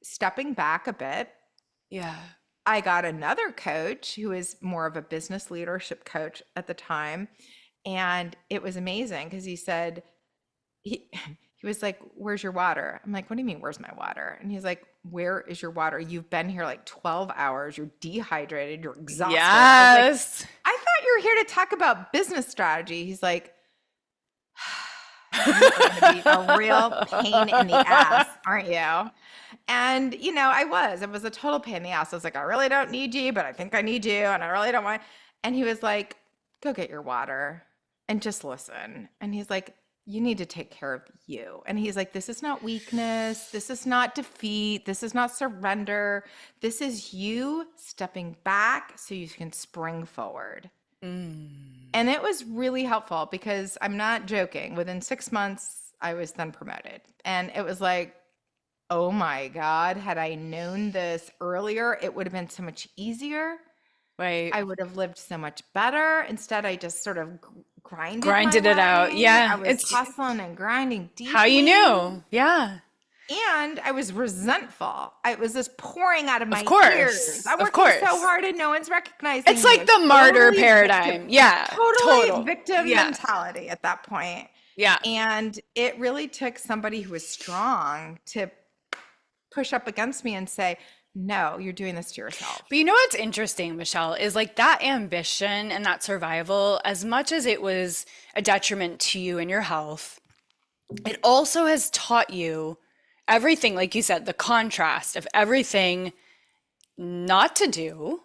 stepping back a bit. Yeah. I got another coach who is more of a business leadership coach at the time. And it was amazing because he said, he, he was like, "Where's your water?" I'm like, "What do you mean, where's my water?" And he's like, "Where is your water? You've been here like 12 hours. You're dehydrated. You're exhausted." I was like, Yes. "I thought you were here to talk about business strategy." He's like, "You are going to be a real pain in the ass, aren't you?" And, I was a total pain in the ass. I was like, "I really don't need you, but I think I need you. And I really don't want." And he was like, "Go get your water and just listen." And he's like, "You need to take care of you." And he's like, "This is not weakness. This is not defeat. This is not surrender. This is you stepping back so you can spring forward." Mm. And it was really helpful because I'm not joking. Within 6 months, I was then promoted. And it was like, oh my God, had I known this earlier, it would have been so much easier. Right. I would have lived so much better. Instead, I just sort of grinded my Grinded it out. way. I Yeah. was It's hustling and grinding how you deeply. knew. Yeah. And I was resentful. I was just pouring out of Of my ears. course. I'm Of working so course. hard and no one's It's recognizing me. I like was the martyr totally victim, paradigm. Yeah. totally Total. victim Yeah. mentality at that point. Yeah. And it really took somebody who was strong to push up against me and say, "No, you're doing this to yourself." But you know what's interesting, Michelle, is like that ambition and that survival, as much as it was a detriment to you and your health, it also has taught you everything, like you said, the contrast of everything not to do,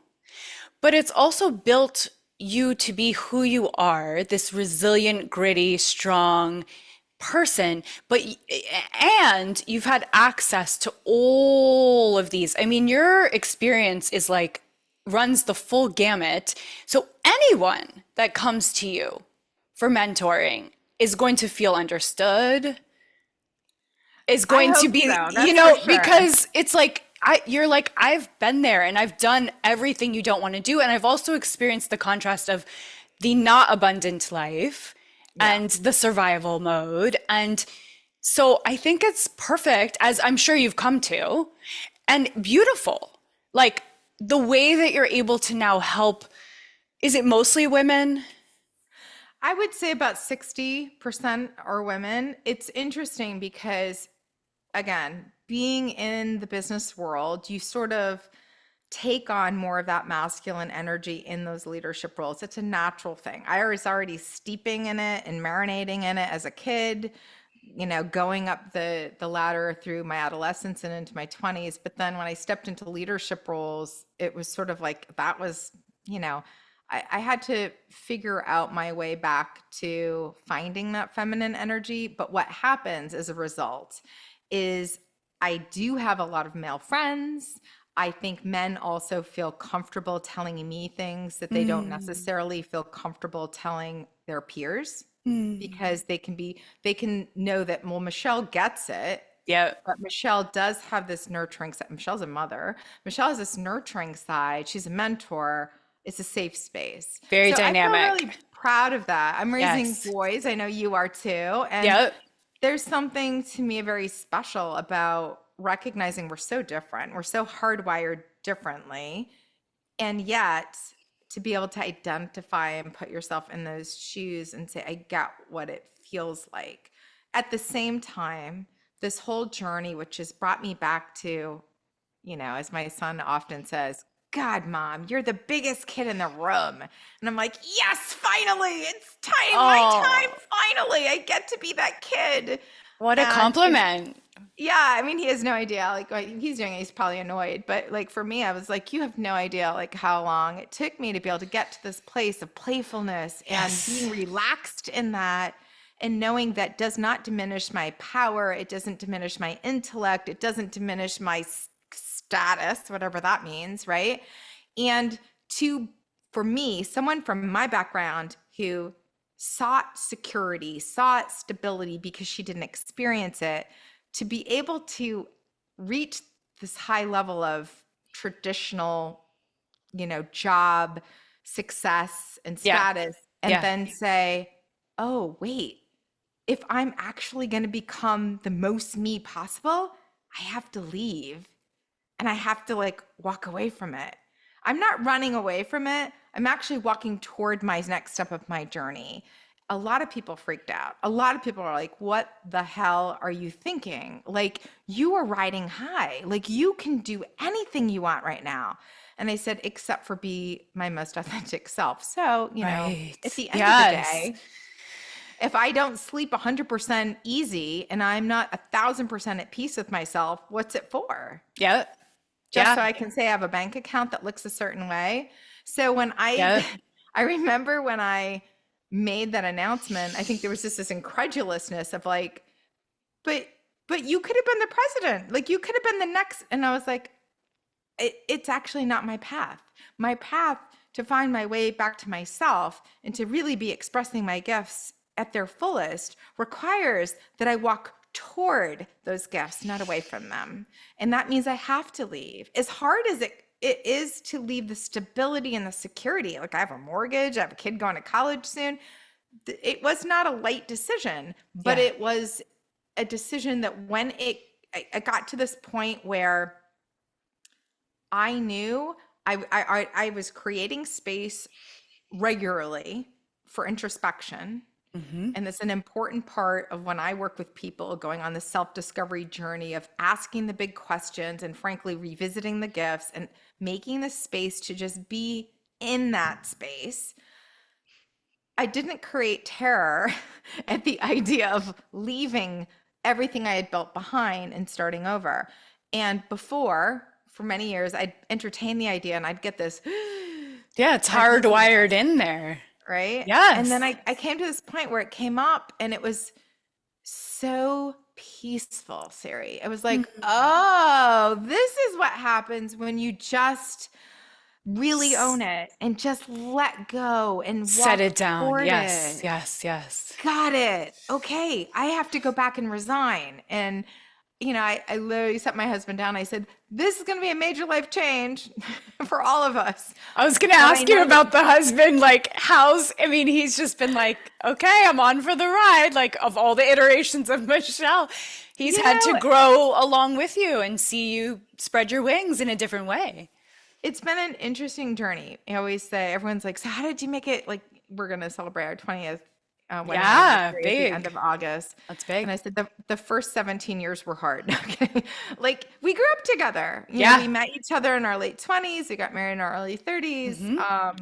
but it's also built you to be who you are, this resilient, gritty, strong person, and you've had access to all of these. I mean, your experience is like runs the full gamut. So anyone that comes to you for mentoring is going to feel understood, is I going to hope be, so. That's for sure. because it's like you're like, I've been there and I've done everything you don't want to do. And I've also experienced the contrast of the not abundant life Yeah. and the survival mode. And so I think it's perfect, as I'm sure you've come to, and beautiful. Like the way that you're able to now help, is it mostly women? I would say about 60% are women. It's interesting because, again, being in the business world, you sort of take on more of that masculine energy in those leadership roles. It's a natural thing. I was already steeping in it and marinating in it as a kid, going up the ladder through my adolescence and into my 20s. But then when I stepped into leadership roles, it was sort of like that was, you know, I had to figure out my way back to finding that feminine energy. But what happens as a result is I do have a lot of male friends. I think men also feel comfortable telling me things that they don't Mm, necessarily feel comfortable telling their peers mm. because they can know that, well, Michelle gets it, Yeah, but Michelle does have this nurturing side. Michelle's a mother. Michelle has this nurturing side. She's a mentor. It's a safe space. very So I feel dynamic. really proud of that. I'm raising Yes. boys. I know you are too. And Yep. there's something to me very special about recognizing we're so different. We're so hardwired differently. And yet, to be able to identify and put yourself in those shoes and say, I get what it feels like. At the same time, this whole journey, which has brought me back to, as my son often says, "God, mom, you're the biggest kid in the room." And I'm like, yes, finally, it's time, my time, Oh, finally. I get to be that kid. what a And compliment. yeah, I mean, he has no idea. Like what he's doing, he's probably annoyed. But like for me, I was like, you have no idea like how long it took me to be able to get to this place of playfulness and being Yes. relaxed in that and knowing that does not diminish my power. It doesn't diminish my intellect. It doesn't diminish my status, whatever that means, right? And to, for me, someone from my background who sought security, sought stability because she didn't experience it, to be able to reach this high level of traditional, job success and Yeah. status, and Yeah. then say, oh, wait, if I'm actually going to become the most me possible, I have to leave and I have to like walk away from it. I'm not running away from it. I'm actually walking toward my next step of my journey. a lot of people freaked out. A lot of people are like, what the hell are you thinking? Like, you are riding high. Like, you can do anything you want right now. And I said, except for be my most authentic self. So, at Right. the end of the Yes. day, if I don't sleep 100% easy and I'm not 1,000% at peace with myself, what's it for? Yep. Just so Yeah. I can say I have a bank account that looks a certain way. So when Yep. I remember when I made that announcement, I think there was just this incredulousness of like, but you could have been the president. Like, you could have been the next. And I was like, it's actually not my path. My path to find my way back to myself and to really be expressing my gifts at their fullest requires that I walk toward those gifts, not away from them. And that means I have to leave. As hard as it is to leave the stability and the security, like I have a mortgage, I have a kid going to college soon. It was not a light decision, but Yeah. it was a decision that when I got to this point where I knew I was creating space regularly for introspection. Hmm. And it's an important part of when I work with people going on the self-discovery journey of asking the big questions and frankly revisiting the gifts and making the space to just be in that space. I didn't create terror at the idea of leaving everything I had built behind and starting over. And before, for many years, I'd entertain the idea and I'd get this Yeah, it's uneasiness, hardwired in there. right? And then Yes. I came to this point where it came up and it was so peaceful, Siri. It was like, Mm. oh, this is what happens when you just really own S- it and just let go and Set walk it down. toward Yes. it. Yes. Yes. Got it. Okay. I have to go back and resign. And, I literally set my husband down. I said, this is going to be a major life change for all of us. I was gonna But I ask you know that, about the husband, like I mean, he's just been like, okay, I'm on for the ride. Like of all the iterations of Michelle, he's you had to know, grow along with you and see you spread your wings in a different way. it's been an interesting journey. I always say, everyone's like, so how did you make it? Like, we're going to celebrate our 20th wedding Yeah, anniversary at the end big. of August. That's And big. I said, the first 17 years were hard. Okay. Like, we grew up together. Yeah. We met each other in our late 20s. We got married in our early 30s. Hmm.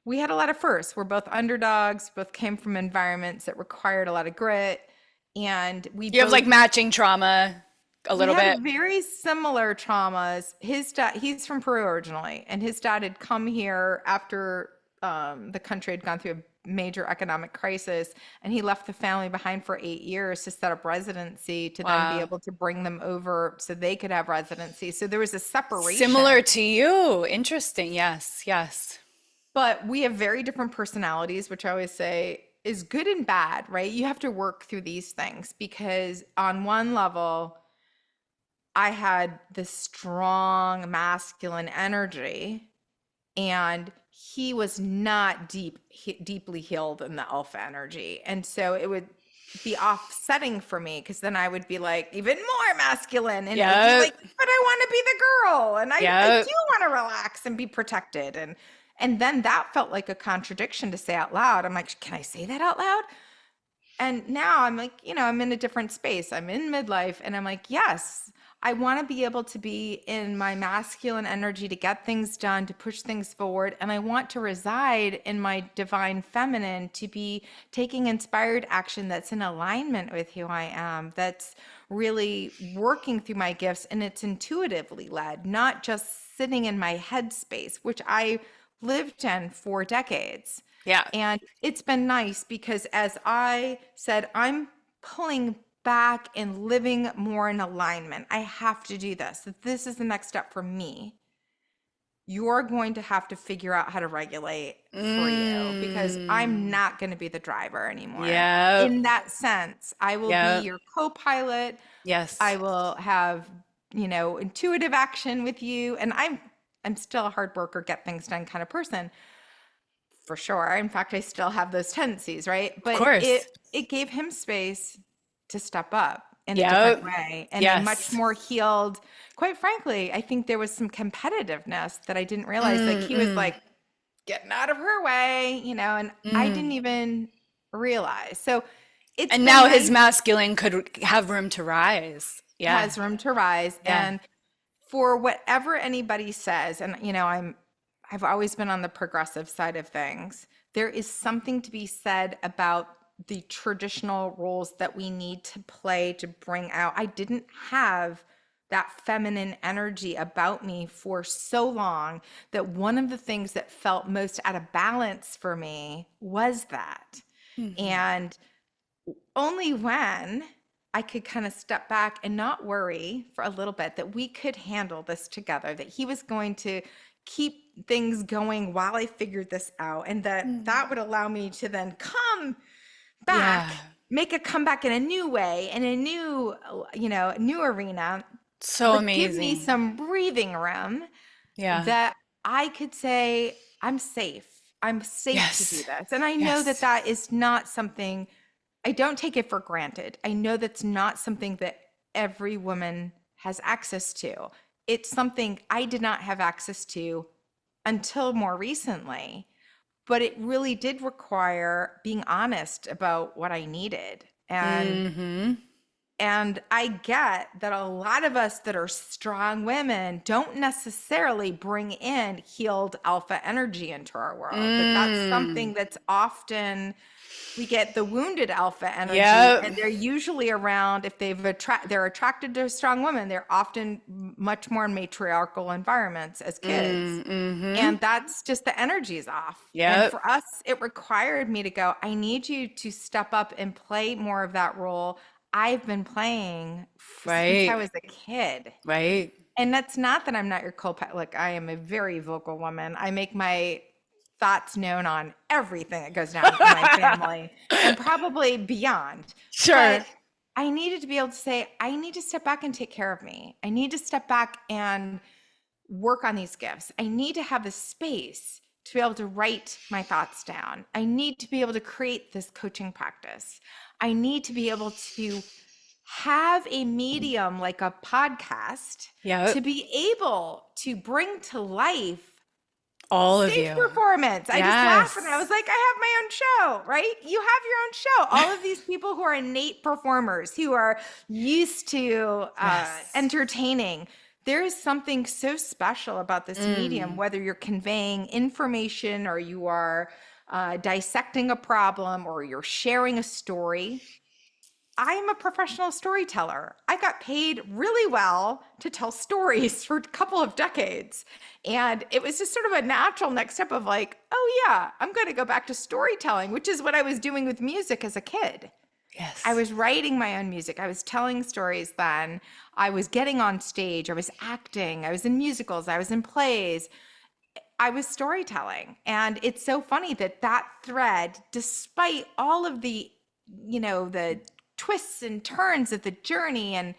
We had a lot of firsts. We're both underdogs, both came from environments that required a lot of grit. And You have like matching trauma a we little had bit. very similar traumas. His dad, he's from Peru originally, and his dad had come here after the country had gone through a major economic crisis, and he left the family behind for 8 years to set up residency to then be Wow. able to bring them over so they could have residency. So there was a separation, Similar to you. Interesting. Yes. Yes. but we have very different personalities, which I always say is good and bad, right? You have to work through these things because on one level, I had this strong masculine energy, and he was not deeply healed in the alpha energy. And so it would be offsetting for me because then I would be like even more masculine and it would be like, Yep. but I want to be the girl and I do Yep. want to relax and be protected. And then that felt like a contradiction to say out loud. I'm like, can I say that out loud? And now I'm like, I'm in a different space. I'm in midlife and I'm like, yes, I want to be able to be in my masculine energy to get things done, to push things forward. And I want to reside in my divine feminine to be taking inspired action that's in alignment with who I am, that's really working through my gifts and it's intuitively led, not just sitting in my head space, which I lived in for decades. Yeah. And it's been nice because as I said, I'm pulling back and living more in alignment. I have to do this. This is the next step for me. You're going to have to figure out how to regulate for you because I'm Mm. not going to be the driver anymore. Yep. In that sense, I will be Yep. your co-pilot. I Yes. will have, intuitive action with you. And I'm still a hard worker, get things done kind of person for sure. In fact, I still have those tendencies, right? Of But it course. it gave him space to step up in a different Yep. way and a much Yes. more healed. Quite frankly, I think there was some competitiveness that I didn't realize. Like he was Mm-mm. like getting out of her way, and I didn't Mm. even. realize. So it's And been now his nice, masculine could have room to rise. Yeah. has room to rise. Yeah. And for whatever anybody says, and I've always been on the progressive side of things. There is something to be said about the traditional roles that we need to play to bring out. I didn't have that feminine energy about me for so long that one of the things that felt most out of balance for me was that. Mhm. And only when I could kind of step back and not worry for a little bit that we could handle this together, that he was going to keep things going while I figured this out, and that would allow me to then come Yeah. back, make a comeback in a new way, in a new, new arena, So but give me amazing. some breathing room Yeah. that I could say, I'm safe. I'm safe to do Yes. this. And I know that Yes. that is not something, I don't take it for granted. I know that's not something that every woman has access to. It's something I did not have access to until more recently, but it really did require being honest about what I needed. Mm-hmm. And I get that a lot of us that are strong women don't necessarily bring in healed alpha energy into our world. That's Mm. something that's often, we get the wounded alpha energy, Yep. and they're usually around, if they're attracted to a strong woman, they're often much more in matriarchal environments as kids. Mm-hmm. And that's just, the energy's off. And Yep. for us, it required me to go, I need you to step up and play more of that role I've been playing since I Right. was a kid. Right. And that's not that I'm not your co-pilot. Like, I am a very vocal woman. I make my thoughts known on everything that goes down in my family and probably beyond. Sure. But I needed to be able to say, I need to step back and take care of me. I need to step back and work on these gifts. I need to have the space to be able to write my thoughts down. I need to be able to create this coaching practice. I need to be able to have a medium like a podcast to Yep. be able to bring to life All of stage you. performance. I just laughed and I Yes. was like, I have my own show, right? You have your own show. All of these people who are innate performers, who are used to Yes. entertaining. There is something so special about this medium, Mm. whether you're conveying information or you are dissecting a problem or you're sharing a story. I'm a professional storyteller. I got paid really well to tell stories for a couple of decades. And it was just sort of a natural next step of like, oh, yeah, I'm going to go back to storytelling, which is what I was doing with music as a kid. I Yes. was writing my own music. I was telling stories then. I was getting on stage. I was acting. I was in musicals. I was in plays. I was storytelling. And it's so funny that that thread, despite all of the twists and turns of the journey and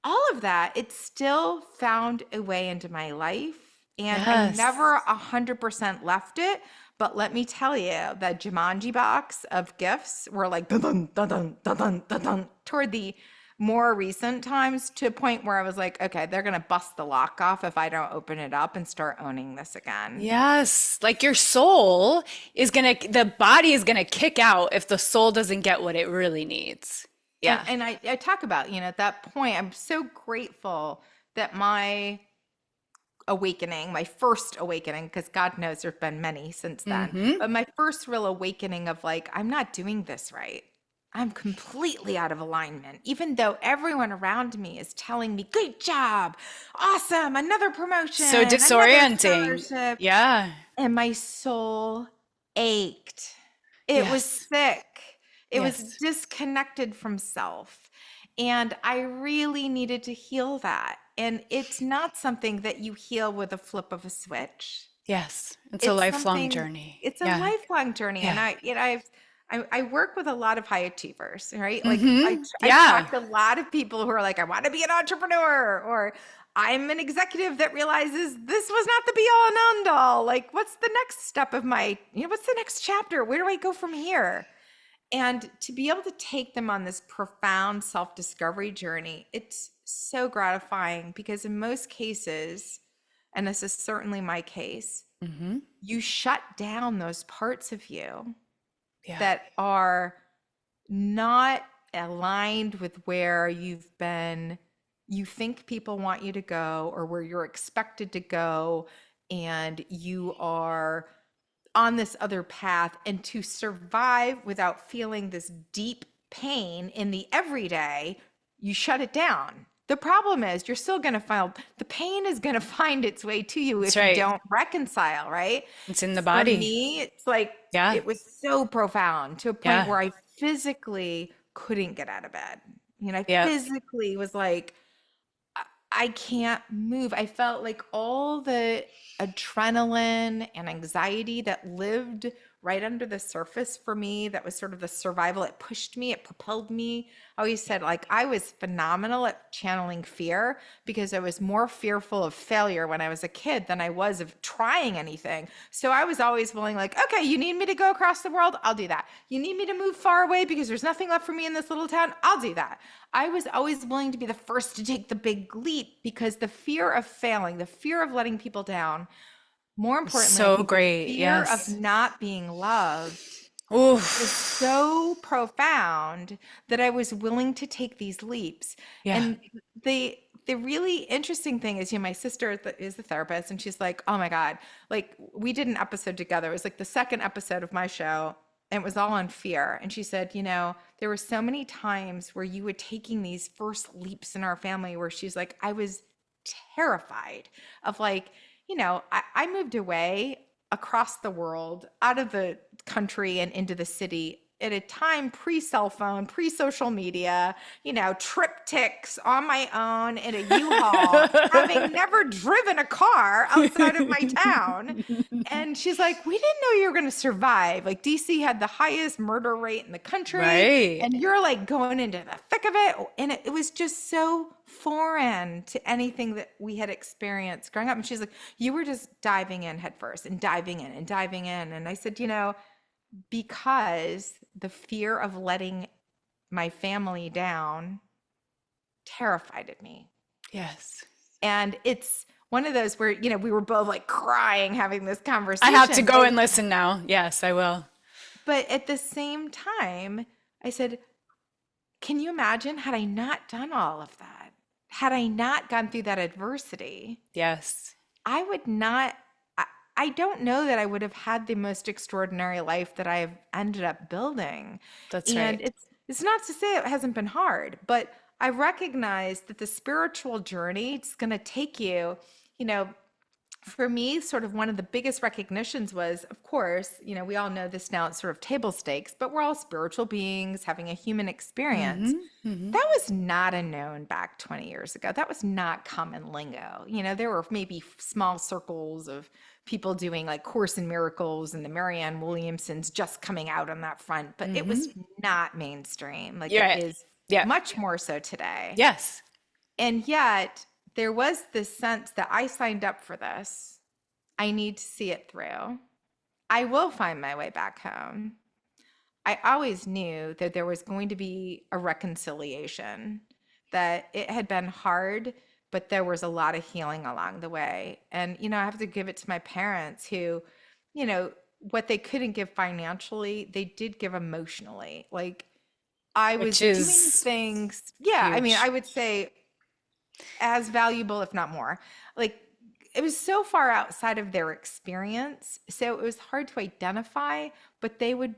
all of that, it still found a way into my life. And I Yes. never 100% left it. But let me tell you, that Jumanji box of gifts were like dun dun dun dun dun dun dun dun toward the more recent times, to a point where I was like, okay, they're gonna bust the lock off if I don't open it up and start owning this again. Yes. Like your soul is gonna, the body is gonna kick out if the soul doesn't get what it really needs. And Yeah. and I talk about, at that point, I'm so grateful that my awakening, my first awakening, because God knows there've been many since then, Mm-hmm. but my first real awakening of like, I'm not doing this right. I'm completely out of alignment, even though everyone around me is telling me, great job, awesome, another promotion, So another disorienting. scholarship. Yeah. And my soul ached. It was Yes. sick. It was Yes. disconnected from self. And I really needed to heal that. And it's not something that you heal with a flip of a switch. Yes. It's a It's lifelong something, journey. it's a Yeah. lifelong journey. And Yeah. I work with a lot of high achievers, right? Like Mm-hmm. I've Yeah. talked to a lot of people who are like, I want to be an entrepreneur, or I'm an executive that realizes this was not the be all and end all. Like, what's the next step of what's the next chapter? Where do I go from here? And to be able to take them on this profound self-discovery journey, it's so gratifying, because in most cases, and this is certainly my case, Mm-hmm. you shut down those parts of you Yeah. that are not aligned with where you think people want you to go or where you're expected to go, and you are on this other path. And to survive without feeling this deep pain in the everyday, you shut it down. The problem is you're still going to find the pain is going to find its way to you That's if you right. don't reconcile, right? It's in the For body. me, it's like Yeah. it was so profound to a point Yeah. where I physically couldn't get out of bed. I Yeah. physically was like, I can't move. I felt like all the adrenaline and anxiety that lived right under the surface for me, that was sort of the survival. It pushed me, it propelled me. I always said, like, I was phenomenal at channeling fear because I was more fearful of failure when I was a kid than I was of trying anything. So I was always willing, like, okay, you need me to go across the world? I'll do that. You need me to move far away because there's nothing left for me in this little town? I'll do that. I was always willing to be the first to take the big leap because the fear of failing, the fear of letting people down, more importantly, I So think the great. fear of Yes. not being loved was Oof. so profound that I was willing to take these leaps. Yeah. And the really interesting thing is, my sister is the therapist, and she's like, "Oh my God!" Like, we did an episode together. It was like the second episode of my show, and it was all on fear. And she said, there were so many times where you were taking these first leaps in our family, where she's like, I was terrified of, like, I moved away across the world, out of the country and into the city at a time pre-cell phone, pre-social media, triptychs on my own in a U-Haul, having never driven a car outside of my town. And she's like, we didn't know you were going to survive. Like, DC had the highest murder rate in the country, Right. and you're like going into the thick of it. And it was just so foreign to anything that we had experienced growing up. And she's like, you were just diving in headfirst and diving in and diving in. And I said, because the fear of letting my family down terrified me. Yes. And it's one of those where, we were both like crying having this I have to conversation. go and listen now. Yes, I will. But at the same time, I said, can you imagine had I not done all of that? Had I not gone through that adversity, Yes. I would not, I don't know that I would have had the most extraordinary life that I have ended up building. That's And right. it's not to say it hasn't been hard, but I recognize that the spiritual journey is going to take you, you know, for me, sort of one of the biggest recognitions was, of course, we all know this now, it's sort of table stakes, but we're all spiritual beings having a human experience. Mm-hmm. Mm-hmm. That was not a known back 20 years ago. That was not common lingo. There were maybe small circles of people doing like Course in Miracles and the Marianne Williamsons just coming out on that front, but it was Mm-hmm. not mainstream like You're it right. is Yeah. much more so today. Yes. And yet, there was this sense that I signed up for this. I need to see it through. I will find my way back home. I always knew that there was going to be a reconciliation, that it had been hard, but there was a lot of healing along the way. And, I have to give it to my parents who, what they couldn't give financially, they did give emotionally. Like, I was Which doing is things, yeah, I mean, huge. I would say as valuable, if not more. Like, it was so far outside of their experience, so it was hard to identify, but they would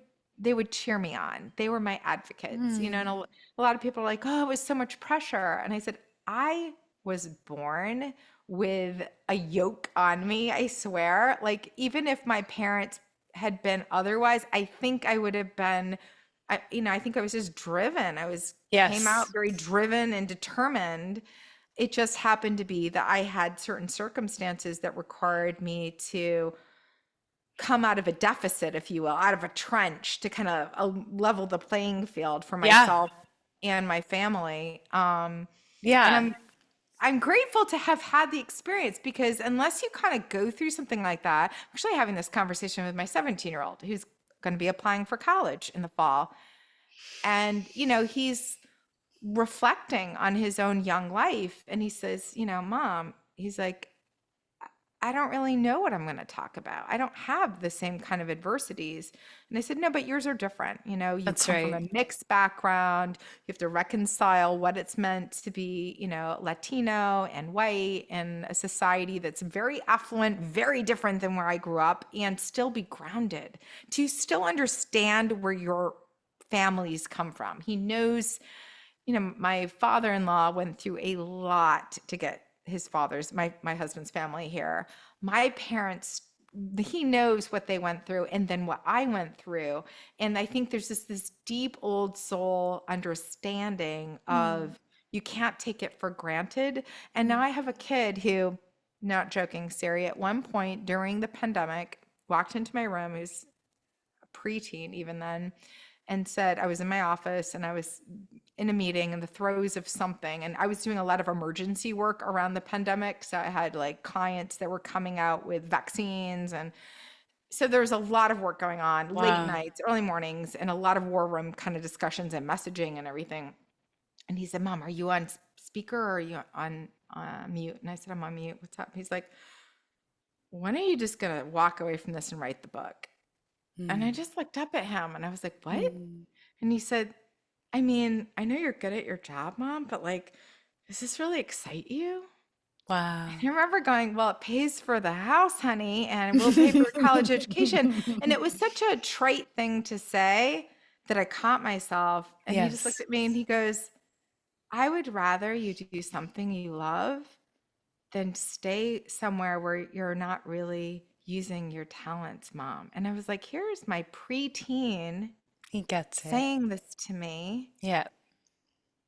cheer me on. They were my advocates, and Mm. a lot of people are like, "Oh, it was so much pressure." And I said, "I was born with a yoke on me, I swear. Like, even if my parents had been otherwise, I think I would have been I think I was just driven. Came out Yes. very driven and determined. It just happened to be that I had certain circumstances that required me to come out of a deficit, if you will, out of a trench to kind of level the playing field for Yeah. myself and my family. And Yeah. I'm grateful to have had the experience, because unless you kind of go through something like that, I'm actually having this conversation with my 17-year-old who's going to be applying for college in the fall. And, he's reflecting on his own young life. And he says, Mom, he's like, I don't really know what I'm going to talk about. I don't have the same kind of adversities. And I said, no, but yours are different. You know, you That's come from right. a mixed background. You have to reconcile what it's meant to be, you know, Latino and white in a society that's very affluent, very different than where I grew up, and still be grounded, to still understand where your families come from. He knows, you know, my father-in-law went through a lot to get his father's, my husband's family here. My parents, he knows what they went through and then what I went through. And I think there's just this deep old soul understanding Mm, of you can't take it for granted. And now mm, I have a kid who, not joking, Siri, at one point during the pandemic, walked into my room, who's a preteen even then, and said, I was in my office and I was in a meeting in the throes of something. And I was doing a lot of emergency work around the pandemic. So I had like clients that were coming out with vaccines. And so there was a lot of work going on, late wow. nights, early mornings, and a lot of war room kind of discussions and messaging and everything. And he said, Mom, are you on speaker or are you on mute? And I said, I'm on mute. What's up? He's like, when are you just going to walk away from this and write the book? And I Mm, just looked up at him and I was like, what? mm, And he said, I mean, I know you're good at your job, Mom, but like, does this really excite you? And wow. I remember going, well, it pays for the house, honey, and we'll pay for your college education. And it was such a trite thing to say that I caught myself. And he just looked Yes, at me and he goes, I would rather you do something you love than stay somewhere where you're not really using your talents, Mom. And I was like, here's my preteen he gets it. saying this to me. Yeah.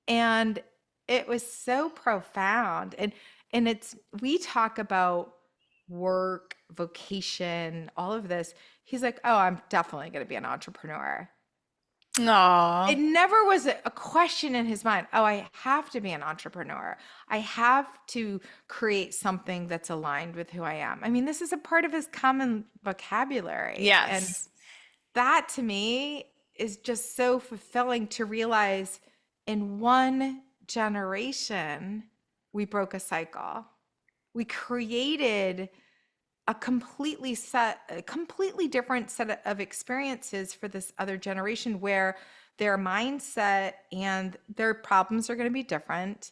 And it was so profound. And it's, we talk about work, vocation, all of this. He's like, oh, I'm definitely going to be an entrepreneur. Aw. It never was a question in his mind. Oh, I have to be an entrepreneur. I have to create something that's aligned with who I am. I mean, this is a part of his common vocabulary. And Yes. that to me is just so fulfilling to realize in one generation, we broke a cycle. We created a completely different set of experiences for this other generation where their mindset and their problems are going to be different,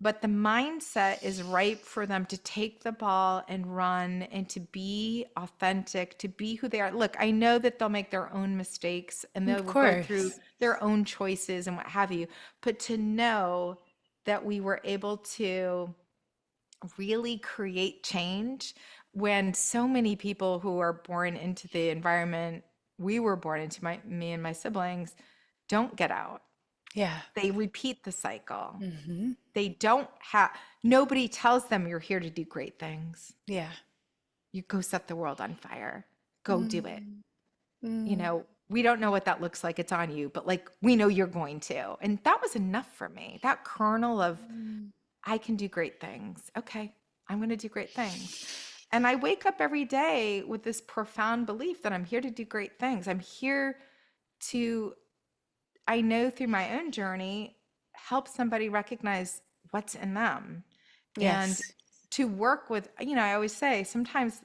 but the mindset is ripe for them to take the ball and run and to be authentic, to be who they are. Look, I know that they'll make their own mistakes and they Of will go through course. their own choices and what have you, but to know that we were able to really create change when so many people who are born into the environment we were born into, me and my siblings, don't get out. Yeah. They repeat the cycle. Hmm. They don't have, nobody tells them you're here to do great things. Yeah. You go set the world on fire. Go do it. Mm, You mm, know, we don't know what that looks like. It's on you, but like we know you're going to. And that was enough for me. That kernel of mm. I can do great things. Okay, I'm going to do great things. And I wake up every day with this profound belief that I'm here to do great things. I'm here to, I know through my own journey, help somebody recognize what's in them and Yes. to work with, you know, I always say sometimes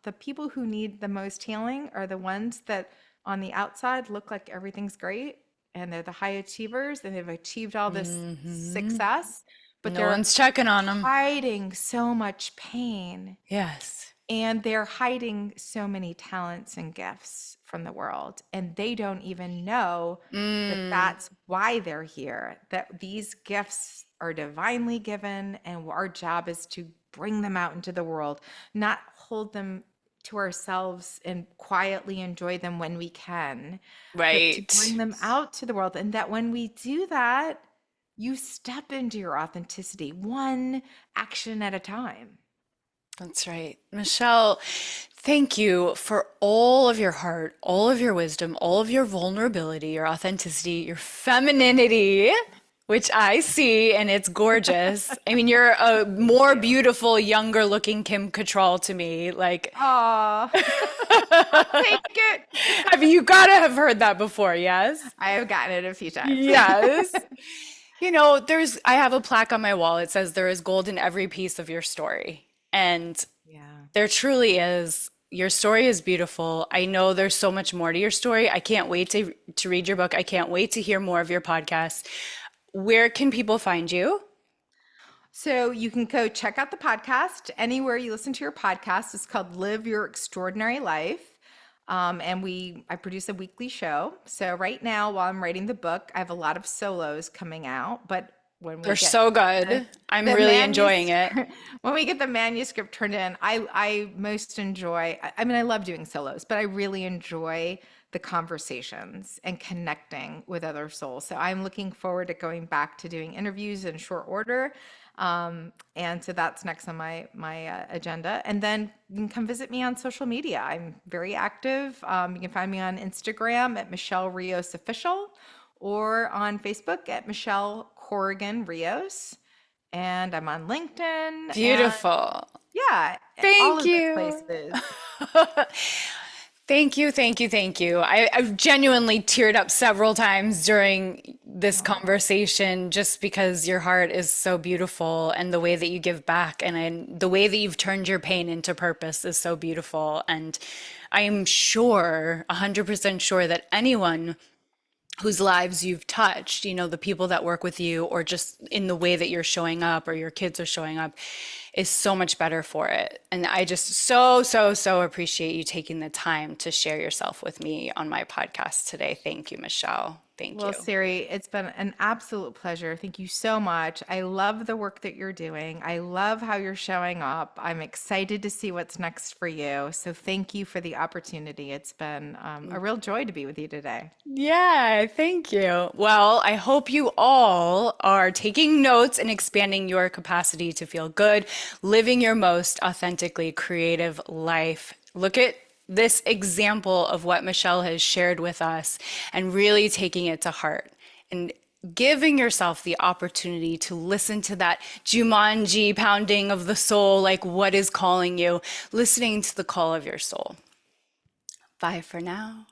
the people who need the most healing are the ones that on the outside look like everything's great and they're the high achievers and they've achieved all this Hmm. success, but No they're one's checking on them. hiding so much pain Yes. and they're hiding so many talents and gifts from the world. And they don't even know that Mm, that's why they're here, that these gifts are divinely given. And our job is to bring them out into the world, not hold them to ourselves and quietly enjoy them when we can, but to bring right. them out to the world. And that when we do that, you step into your authenticity one action at a time. That's right. Michelle, thank you for all of your heart, all of your wisdom, all of your vulnerability, your authenticity, your femininity, which I see and it's gorgeous. I mean, you're a Thank more you. beautiful, younger looking Kim Cattrall to me. Like, Aw, I'll take it. have you gotta have heard that before, yes? I have gotten it a few times. Yes. You know, I have a plaque on my wall. It says there is gold in every piece of your story. And Yeah. There truly is. Your story is beautiful. I know there's so much more to your story. I can't wait to read your book. I can't wait to hear more of your podcast. Where can people find you? So you can go check out the podcast anywhere you listen to your podcast. It's called Live Your Extraordinary Life. I produce a weekly show. So right now, while I'm writing the book, I have a lot of solos coming out. But when They're we get so the, good. I'm the really enjoying it. manuscript, when we get the manuscript turned in, I most enjoy, I mean, I love doing solos, but I really enjoy the conversations and connecting with other souls. So I'm looking forward to going back to doing interviews in short order. And so that's next on my agenda. And then you can come visit me on social media. I'm very active. You can find me on Instagram at Michelle Rios Official or on Facebook at Michelle Corrigan Rios. And I'm on LinkedIn and Beautiful. yeah, all Thank of the you. places. Thank you, thank you, thank you. I've genuinely teared up several times during this conversation just because your heart is so beautiful and the way that you give back the way that you've turned your pain into purpose is so beautiful. And I am sure, 100% sure that anyone whose lives you've touched, the people that work with you, or just in the way that you're showing up or your kids are showing up, is so much better for it. And I just so, so, so appreciate you taking the time to share yourself with me on my podcast today. Thank you, Michelle. Thank you. Well, Siri, it's been an absolute pleasure. Thank you so much. I love the work that you're doing. I love how you're showing up. I'm excited to see what's next for you. So thank you for the opportunity. It's been a real joy to be with you today. Yeah, thank you. Well, I hope you all are taking notes and expanding your capacity to feel good, living your most authentically creative life. Look at this example of what Michelle has shared with us and really taking it to heart and giving yourself the opportunity to listen to that Jumanji pounding of the soul, like what is calling you, listening to the call of your soul. Bye for now.